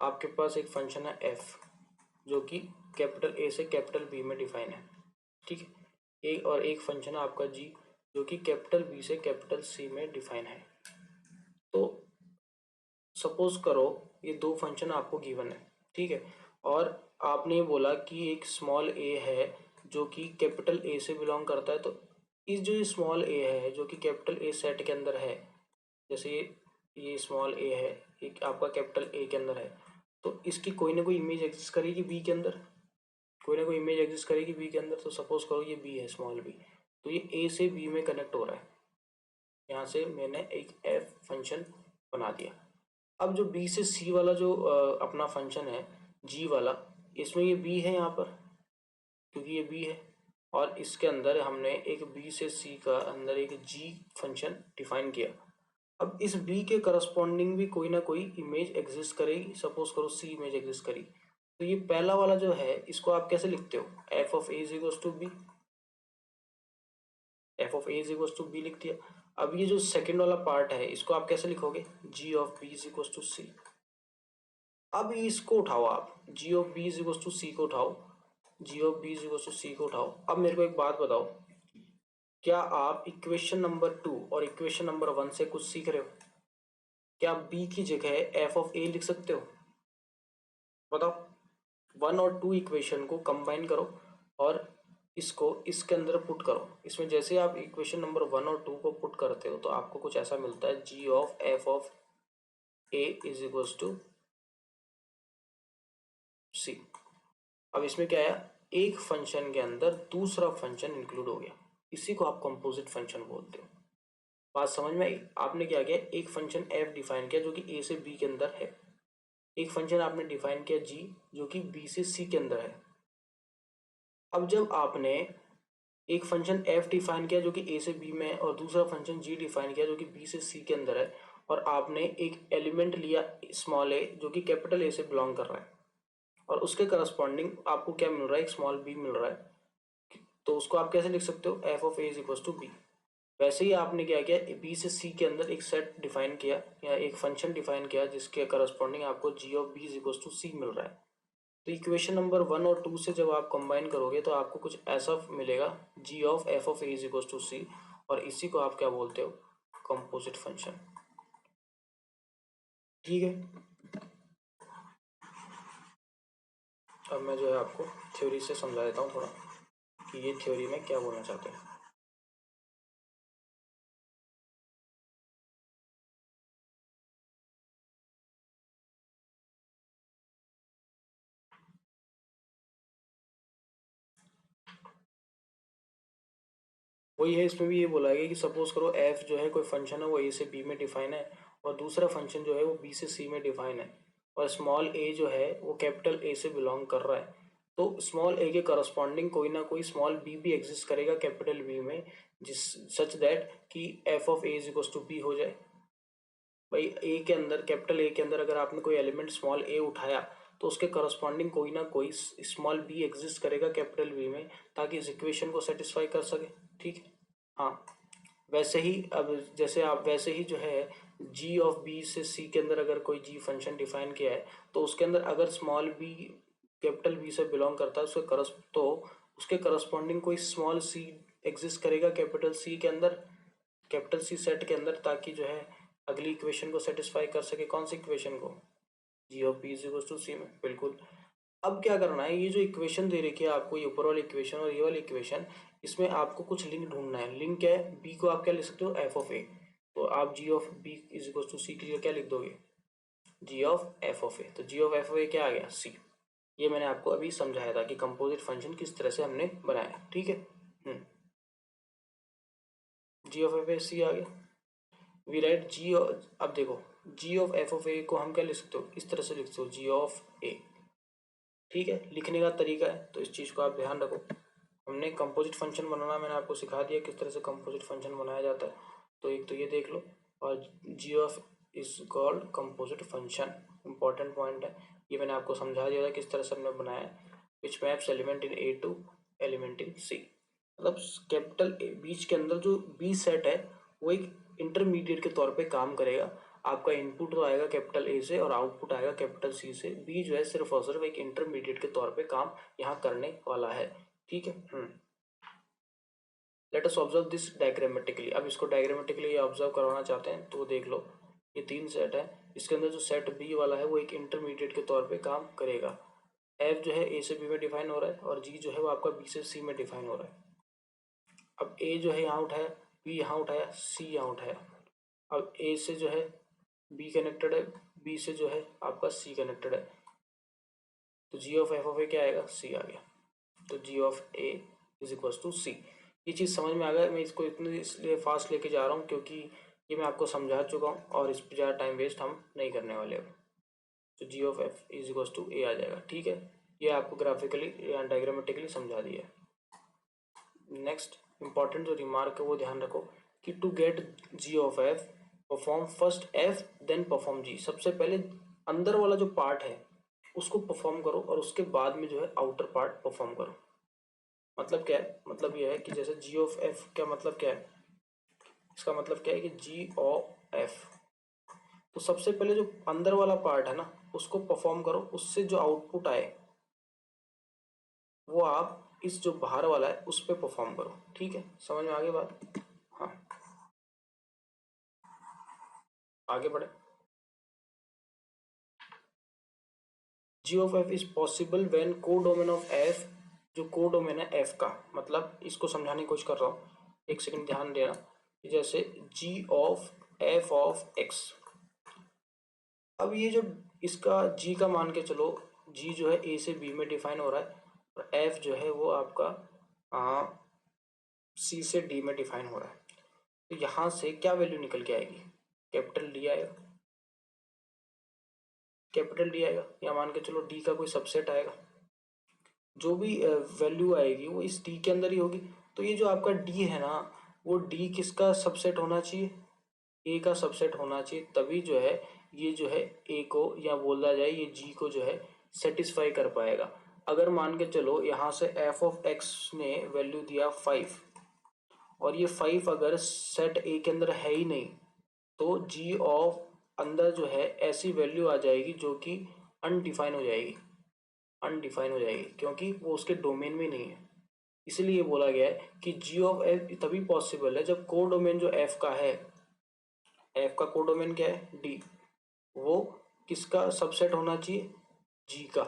आपके पास एक फंक्शन है एफ जो कि कैपिटल ए से कैपिटल बी में डिफाइन है। ठीक है, और एक फंक्शन है आपका जी जो कि कैपिटल बी से कैपिटल सी में डिफाइन है। तो सपोज करो ये दो फंक्शन आपको गिवन है, ठीक है, और आपने बोला कि एक स्मॉल ए है जो कि कैपिटल ए से बिलोंग करता है। तो इस जो स्मॉल ए है जो कि कैपिटल ए सेट के अंदर है, जैसे ये स्मॉल ए है, एक आपका कैपिटल ए के अंदर है, तो इसकी कोई ना कोई इमेज एग्जिस्ट करेगी बी के अंदर, कोई ना कोई इमेज एग्जिस्ट करेगी बी के अंदर। तो सपोज करो ये बी है, स्मॉल बी, तो ये ए से बी में कनेक्ट हो रहा है, यहाँ से मैंने एक एफ फंक्शन बना दिया। अब जो बी से सी वाला जो अपना फंक्शन है जी वाला, इसमें ये बी है यहाँ पर, क्योंकि ये बी है, और इसके अंदर हमने एक बी से सी का अंदर एक जी फंक्शन डिफाइन किया। अब इस बी के करस्पॉन्डिंग भी कोई ना कोई इमेज एग्जिस्ट करेगी, सपोज करो सी इमेज एग्जिस्ट करी। तो ये पहला वाला जो है इसको आप कैसे लिखते हो, f of a is equals to b, f of a is equals to b लिख दिया। अब ये जो सेकंड वाला पार्ट है इसको आप कैसे लिखोगे, g of b is equals to c. अब इसको उठाओ आप, g of b is equals to c को उठाओ, g of b is equals to c को उठाओ। अब मेरे को एक बात बताओ, क्या आप इक्वेशन नंबर 2 और इक्वेशन नंबर 1 से कुछ सीख रहे हो, क्या आप बी की जगह एफ ऑफ ए लिख सकते हो, बताओ। 1 और 2 इक्वेशन को कंबाइन करो और इसको इसके अंदर पुट करो। इसमें जैसे आप इक्वेशन नंबर 1 और 2 को पुट करते हो तो आपको कुछ ऐसा मिलता है, g of f of a is equals to c. अब इसमें क्या है, एक फंक्शन के अंदर दूसरा फंक्शन इंक्लूड हो गया, इसी को आप कंपोजिट फंक्शन बोलते हो। बात समझ में आई, आपने क्या किया, एक फंक्शन एफ डिफाइन किया जो कि ए से बी के अंदर है, एक फंक्शन आपने डिफाइन किया जी जो कि बी से सी के अंदर है। अब जब आपने एक फंक्शन एफ डिफाइन किया जो कि ए से बी में है और दूसरा फंक्शन जी डिफाइन किया जो कि बी से सी के अंदर है, और आपने एक एलिमेंट लिया स्मॉल ए जो कि कैपिटल ए से बिलोंग कर रहा है, और उसके करस्पॉन्डिंग आपको क्या मिल रहा है, एक स्मॉल बी मिल रहा है, तो उसको आप कैसे लिख सकते हो, f of a is equal to b. वैसे ही आपने क्या किया, बी से सी के अंदर एक सेट डिफाइन किया या एक फंक्शन डिफाइन किया जिसके करस्पॉन्डिंग आपको g of b is equal to c मिल रहा है। तो इक्वेशन नंबर 1 और 2 से जब आप कंबाइन करोगे तो आपको कुछ ऐसा मिलेगा, g of f of a is equal to c, और इसी को आप क्या बोलते हो, कंपोजिट फंक्शन। ठीक है, अब मैं जो है आपको थ्योरी से समझा देता हूँ थोड़ा कि ये थ्योरी में क्या बोलना चाहते हैं। वही है, इसमें भी ये बोला गया कि सपोज करो एफ जो है कोई फंक्शन है वो ए से बी में डिफाइन है, और दूसरा फंक्शन जो है वो बी से सी में डिफाइन है, और स्मॉल ए जो है वो कैपिटल ए से बिलोंग कर रहा है। तो स्मॉल ए के करस्पॉन्डिंग कोई ना कोई स्मॉल बी भी एग्जिस्ट करेगा कैपिटल बी में, जिस सच दैट कि F of a is equal to b हो जाए। भाई ए के अंदर, कैपिटल ए के अंदर अगर आपने कोई एलिमेंट स्मॉल ए उठाया तो उसके करस्पॉन्डिंग कोई ना कोई स्मॉल बी एग्जिस्ट करेगा कैपिटल बी में, ताकि इस इक्वेशन को सेटिस्फाई कर सके। ठीक है, हाँ। वैसे ही अब जैसे आप वैसे ही जो है जी ऑफ बी से सी के अंदर अगर कोई जी फंक्शन डिफाइन किया है तो उसके अंदर अगर स्मॉल बी कैपिटल बी से बिलोंग करता है तो उसके करस्पॉन्डिंग कोई स्मॉल सी एग्जिस्ट करेगा कैपिटल सी के अंदर, कैपिटल सी सेट के अंदर, ताकि जो है अगली इक्वेशन को सेटिस्फाई कर सके। कौन सी इक्वेशन को? G of b is equal to c में, बिल्कुल। अब क्या करना है, ये जो इक्वेशन दे रखी है आपको, ये ऊपर वाली इक्वेशन और ये वाली इक्वेशन, इसमें आपको कुछ लिंक ढूंढना है। लिंक क्या है? बी को आप क्या लिख सकते हो? F of a. तो आप g of b is equal to c के लिए क्या लिख दोगे? G of f of a. तो g of f of a क्या आ गया? सी। ये मैंने आपको अभी समझाया था कि कंपोजिट फंक्शन किस तरह से हमने बनाया, ठीक है। जी ऑफ एफ ए सी आ गया। वी राइट जी, अब देखो जी ऑफ एफ ऑफ ए को हम क्या लिख सकते हो? इस तरह से लिख सकते हो, जी ऑफ ए, ठीक है। लिखने का तरीका है, तो इस चीज़ को आप ध्यान रखो। हमने कंपोजिट फंक्शन बनाना मैंने आपको सिखा दिया किस तरह से कंपोजिट फंक्शन बनाया जाता है। तो एक तो ये देख लो, और g of is called composite function, important point है। ये मैंने आपको समझा दिया था किस तरह से हमने बनाया है। Which maps element in A to element in C, मतलब कैपिटल बीच के अंदर जो बी सेट है वो एक इंटरमीडिएट के तौर पे काम करेगा। आपका इनपुट तो आएगा कैपिटल ए से और आउटपुट आएगा कैपिटल सी से। बी जो है सिर्फ और सिर्फ एक इंटरमीडिएट के तौर पे काम यहाँ करने वाला है, ठीक है। Let us observe this diagrammatically. अब इसको डायग्रामेटिकली ऑब्जर्व करवाना चाहते हैं तो देख लो, ये तीन सेट है। इसके अंदर जो सेट बी वाला है वो एक इंटरमीडिएट के तौर पे काम करेगा। एफ जो है ए से बी में डिफाइन हो रहा है और जी जो है वो आपका बी से सी में डिफाइन हो रहा है। अब ए जो है यहाँ उठाया, बी यहाँ उठाया, सी यहाँ उठाया। अब ए से जो है बी कनेक्टेड है, बी से जो है आपका सी कनेक्टेड है। तो g of f of a क्या आएगा? सी आ गया। तो g of a is equal to सी। ये चीज़ समझ में आ गया। मैं इसको इतने इसलिए फास्ट लेके जा रहा हूँ क्योंकि ये मैं आपको समझा चुका हूँ और इस पर ज़्यादा टाइम वेस्ट हम नहीं करने वाले अब। तो g of F is equal to a आ जाएगा, ठीक है। ये आपको ग्राफिकली या डायग्रामेटिकली समझा दिया है। नेक्स्ट इंपॉर्टेंट जो रिमार्क है वो ध्यान रखो कि to get g of f perform first f then perform g. सबसे पहले अंदर वाला जो पार्ट है उसको परफॉर्म करो और उसके बाद में जो है आउटर पार्ट परफॉर्म करो। मतलब क्या है? मतलब ये है कि जैसे जी ऑफ एफ का मतलब क्या है? इसका मतलब क्या है कि जी ऑफ एफ, तो सबसे पहले जो अंदर वाला पार्ट है ना उसको परफॉर्म करो, उससे जो आउटपुट आए वो आप इस जो बाहर वाला है उस पर परफॉर्म करो, ठीक है। समझ में आ गई बात? हाँ, आगे बढ़े। G of F is possible when codomain of f, जो कोडोमेन है एफ का, मतलब इसको समझाने की कोशिश कर रहा हूँ, एक सेकंड ध्यान देना। जैसे जी ऑफ एफ ऑफ एक्स, अब ये जो इसका जी का मान के चलो, जी जो है ए से बी में डिफाइन हो रहा है और एफ जो है वो आपका सी से डी में डिफाइन हो रहा है। तो यहाँ से क्या वैल्यू निकल के आएगी? कैपिटल डी आएगा, कैपिटल डी आएगा, या मान के चलो डी का कोई सबसेट आएगा। जो भी वैल्यू आएगी वो इस डी के अंदर ही होगी। तो ये जो आपका डी है ना, वो डी किसका सबसेट होना चाहिए? ए का सबसेट होना चाहिए, तभी जो है ये जो है ए को या बोला जाए ये जी को जो है सेटिस्फाई कर पाएगा। अगर मान के चलो यहाँ से एफ ऑफ एक्स ने वैल्यू दिया 5 और ये 5 अगर सेट ए के अंदर है ही नहीं, तो जी ऑफ अंदर जो है ऐसी वैल्यू आ जाएगी जो कि अनडिफाइन हो जाएगी, अनडिफाइन हो जाएगी क्योंकि वो उसके डोमेन में नहीं है। इसलिए बोला गया है कि जी ऑफ एफ तभी पॉसिबल है जब कोडोमेन जो एफ का है, एफ का कोडोमेन क्या है? डी, वो किसका सबसेट होना चाहिए? जी का,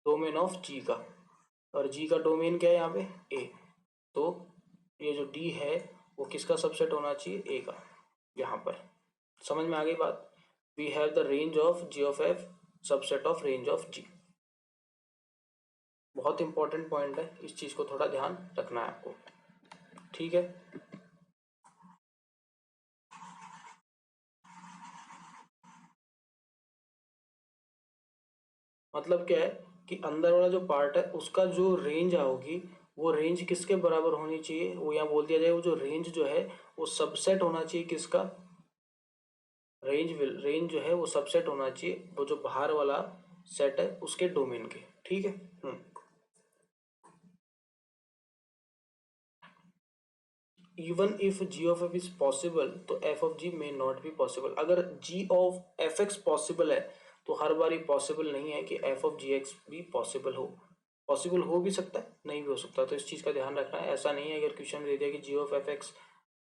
डोमेन ऑफ जी का। और जी का डोमेन क्या है यहाँ पे? ए। तो ये जो डी है वो किसका सबसेट होना चाहिए? ए का। यहाँ पर समझ में आ गई बात? We have the range of g of f subset of range of g. बहुत इंपॉर्टेंट पॉइंट है, इस चीज को थोड़ा ध्यान रखना है आपको, ठीक है। मतलब क्या है कि अंदर वाला जो पार्ट है उसका जो रेंज आओगी वो रेंज किसके बराबर होनी चाहिए? वो यहाँ बोल दिया जाए वो जो रेंज जो है वो सबसेट होना चाहिए किसका? रेंज जो है वो सबसेट होना चाहिए वो जो बाहर वाला सेट है उसके डोमेन के, ठीक है। Even if ji of F is possible तो F of G may not be possible. अगर जी ऑफ एफ एक्स पॉसिबल है तो हर बार ये पॉसिबल नहीं है कि एफ ऑफ जी एक्स भी पॉसिबल हो। पॉसिबल हो भी सकता है, नहीं भी हो सकता, तो इस चीज़ का ध्यान रखना है। ऐसा नहीं है अगर क्वेश्चन दे दिया कि g of F x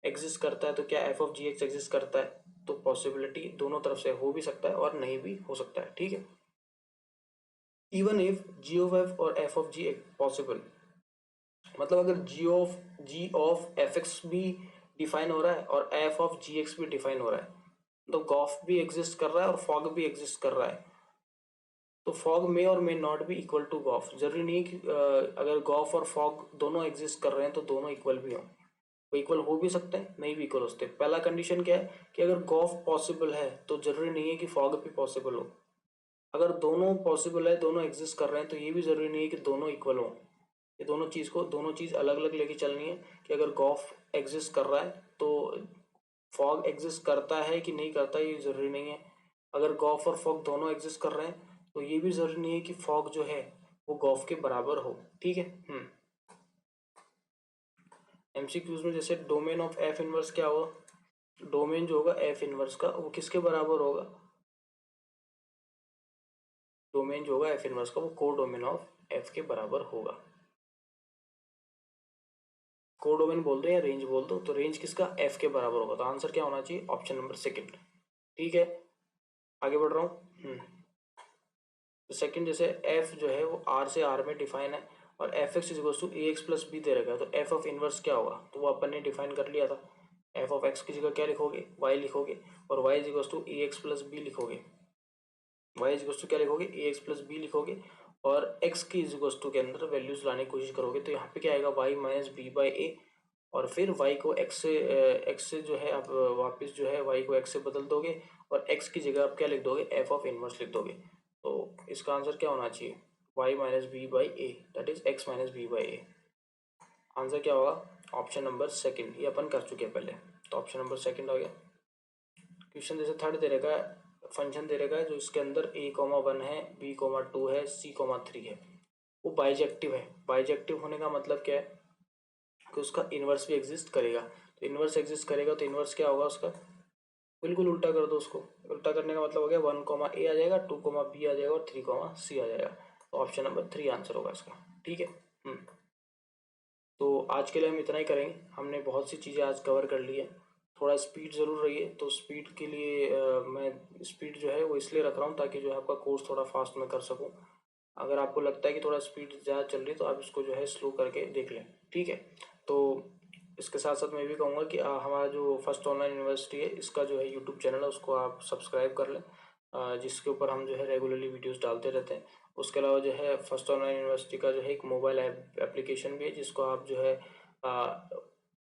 exist करता है तो क्या f of ji x exist करता है, तो पॉसिबिलिटी दोनों तरफ से हो भी सकता है और नहीं भी हो सकता है, ठीक है। Even if ji of f और एफ ऑफ जी पॉसिबल, मतलब अगर जी ऑफ एफ एक्स भी डिफाइन हो रहा है और एफ ऑफ जी एक्स भी डिफाइन हो रहा है, तो गॉफ भी एग्जिस्ट कर रहा है और फॉग भी एग्जिस्ट कर रहा है, तो फॉग मे और मे नॉट भी इक्वल टू गॉफ। जरूरी नहीं कि अगर गॉफ और फॉग दोनों एग्जिस्ट कर रहे हैं तो दोनों इक्वल भी हों। वो इक्वल हो भी सकते हैं, नहीं भी इक्वल हो सकते। पहला कंडीशन क्या है कि अगर गॉफ पॉसिबल है तो जरूरी नहीं है कि फॉग भी पॉसिबल हो। अगर दोनों पॉसिबल है, दोनों एग्जिस्ट कर रहे हैं, तो ये भी जरूरी नहीं है कि दोनों इक्वल हो। ये दोनों चीज़ अलग अलग लेके चलनी है कि अगर गॉफ एग्जिस्ट कर रहा है तो फॉग एग्जिस्ट करता है कि नहीं करता, ये ज़रूरी नहीं है। अगर गॉफ और फॉग दोनों एग्जिस्ट कर रहे हैं तो ये भी ज़रूरी नहीं है कि फॉग जो है वो गॉफ के बराबर हो, ठीक है। एमसीक्यूज में जैसे डोमेन ऑफ एफ इनवर्स क्या होगा, डोमेन जो होगा एफ इनवर्स का वो किसके बराबर होगा, डोमेन जो होगा एफ इनवर्स का वो को डोमेन ऑफ एफ के बराबर होगा। को डोमेन बोल दो या रेंज बोल दो, तो रेंज किसका, एफ के बराबर होगा। तो आंसर क्या होना चाहिए, ऑप्शन नंबर सेकंड, ठीक है। आगे बढ़ रहा हूँ। तो सेकंड जैसे एफ जो है वो आर से आर में डिफाइन है और F x is to A x plus B दे रखा है, तो एफ ऑफ इनवर्स क्या होगा, तो वो अपन ने डिफाइन कर लिया था। एफ ऑफ एक्स की जगह क्या लिखोगे, वाई लिखोगे, और y is to A x plus b लिखोगे। वाई इज टू क्या लिखोगे, ए एक्स प्लस बी लिखोगे, और एक्स की इज टू के अंदर वैल्यूज लाने की कोशिश करोगे, तो यहाँ पे क्या आएगा, वाई माइनस बी बाई ए, और फिर y को x से जो है आप वापस जो है y को x से बदल दोगे, और x की जगह आप क्या लिख दोगे, f ऑफ इनवर्स लिख दोगे। तो इसका आंसर क्या होना चाहिए, y minus b by a, that is x minus b by a. Answer क्या होगा, ऑप्शन नंबर सेकंड, ये अपन कर चुके हैं पहले, तो ऑप्शन नंबर सेकंड हो गया। क्वेश्चन जैसे थर्ड दे रखा है, फंक्शन दे रखा है जो इसके अंदर a,1 है, b,2 है, c,3 है, वो बाइजेक्टिव है। बाइजेक्टिव होने का मतलब क्या है कि उसका इन्वर्स भी एग्जिस्ट करेगा। तो इन्वर्स एग्जिस्ट करेगा तो इन्वर्स क्या होगा उसका, बिल्कुल उल्टा कर दो उसको। उल्टा करने का मतलब हो गया 1,a आ जाएगा, 2,b आ जाएगा और 3,c आ जाएगा। तो ऑप्शन नंबर 3 आंसर होगा इसका, ठीक है। तो आज के लिए हम इतना ही करेंगे, हमने बहुत सी चीज़ें आज कवर कर ली है। थोड़ा स्पीड ज़रूर रही है, तो स्पीड के लिए मैं स्पीड जो है वो इसलिए रख रहा हूँ ताकि जो है आपका कोर्स थोड़ा फास्ट में कर सकूँ। अगर आपको लगता है कि थोड़ा स्पीड ज़्यादा चल रही है तो आप इसको जो है स्लो करके देख लें, ठीक है। तो इसके साथ साथ मैं भी कहूँगा कि हमारा जो फर्स्ट ऑनलाइन यूनिवर्सिटी है इसका जो है यूट्यूब चैनल है उसको आप सब्सक्राइब कर लें, जिसके ऊपर हम जो है रेगुलरली वीडियोस डालते रहते हैं। उसके अलावा जो है फर्स्ट ऑनलाइन यूनिवर्सिटी का जो है एक मोबाइल एप्लीकेशन भी है जिसको आप जो है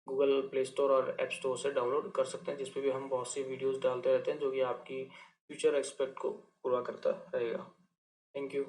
गूगल प्ले स्टोर और ऐप स्टोर से डाउनलोड कर सकते हैं, जिस पे भी हम बहुत सी वीडियोस डालते रहते हैं जो कि आपकी फ्यूचर एक्सपेक्ट को पूरा करता रहेगा। Thank you.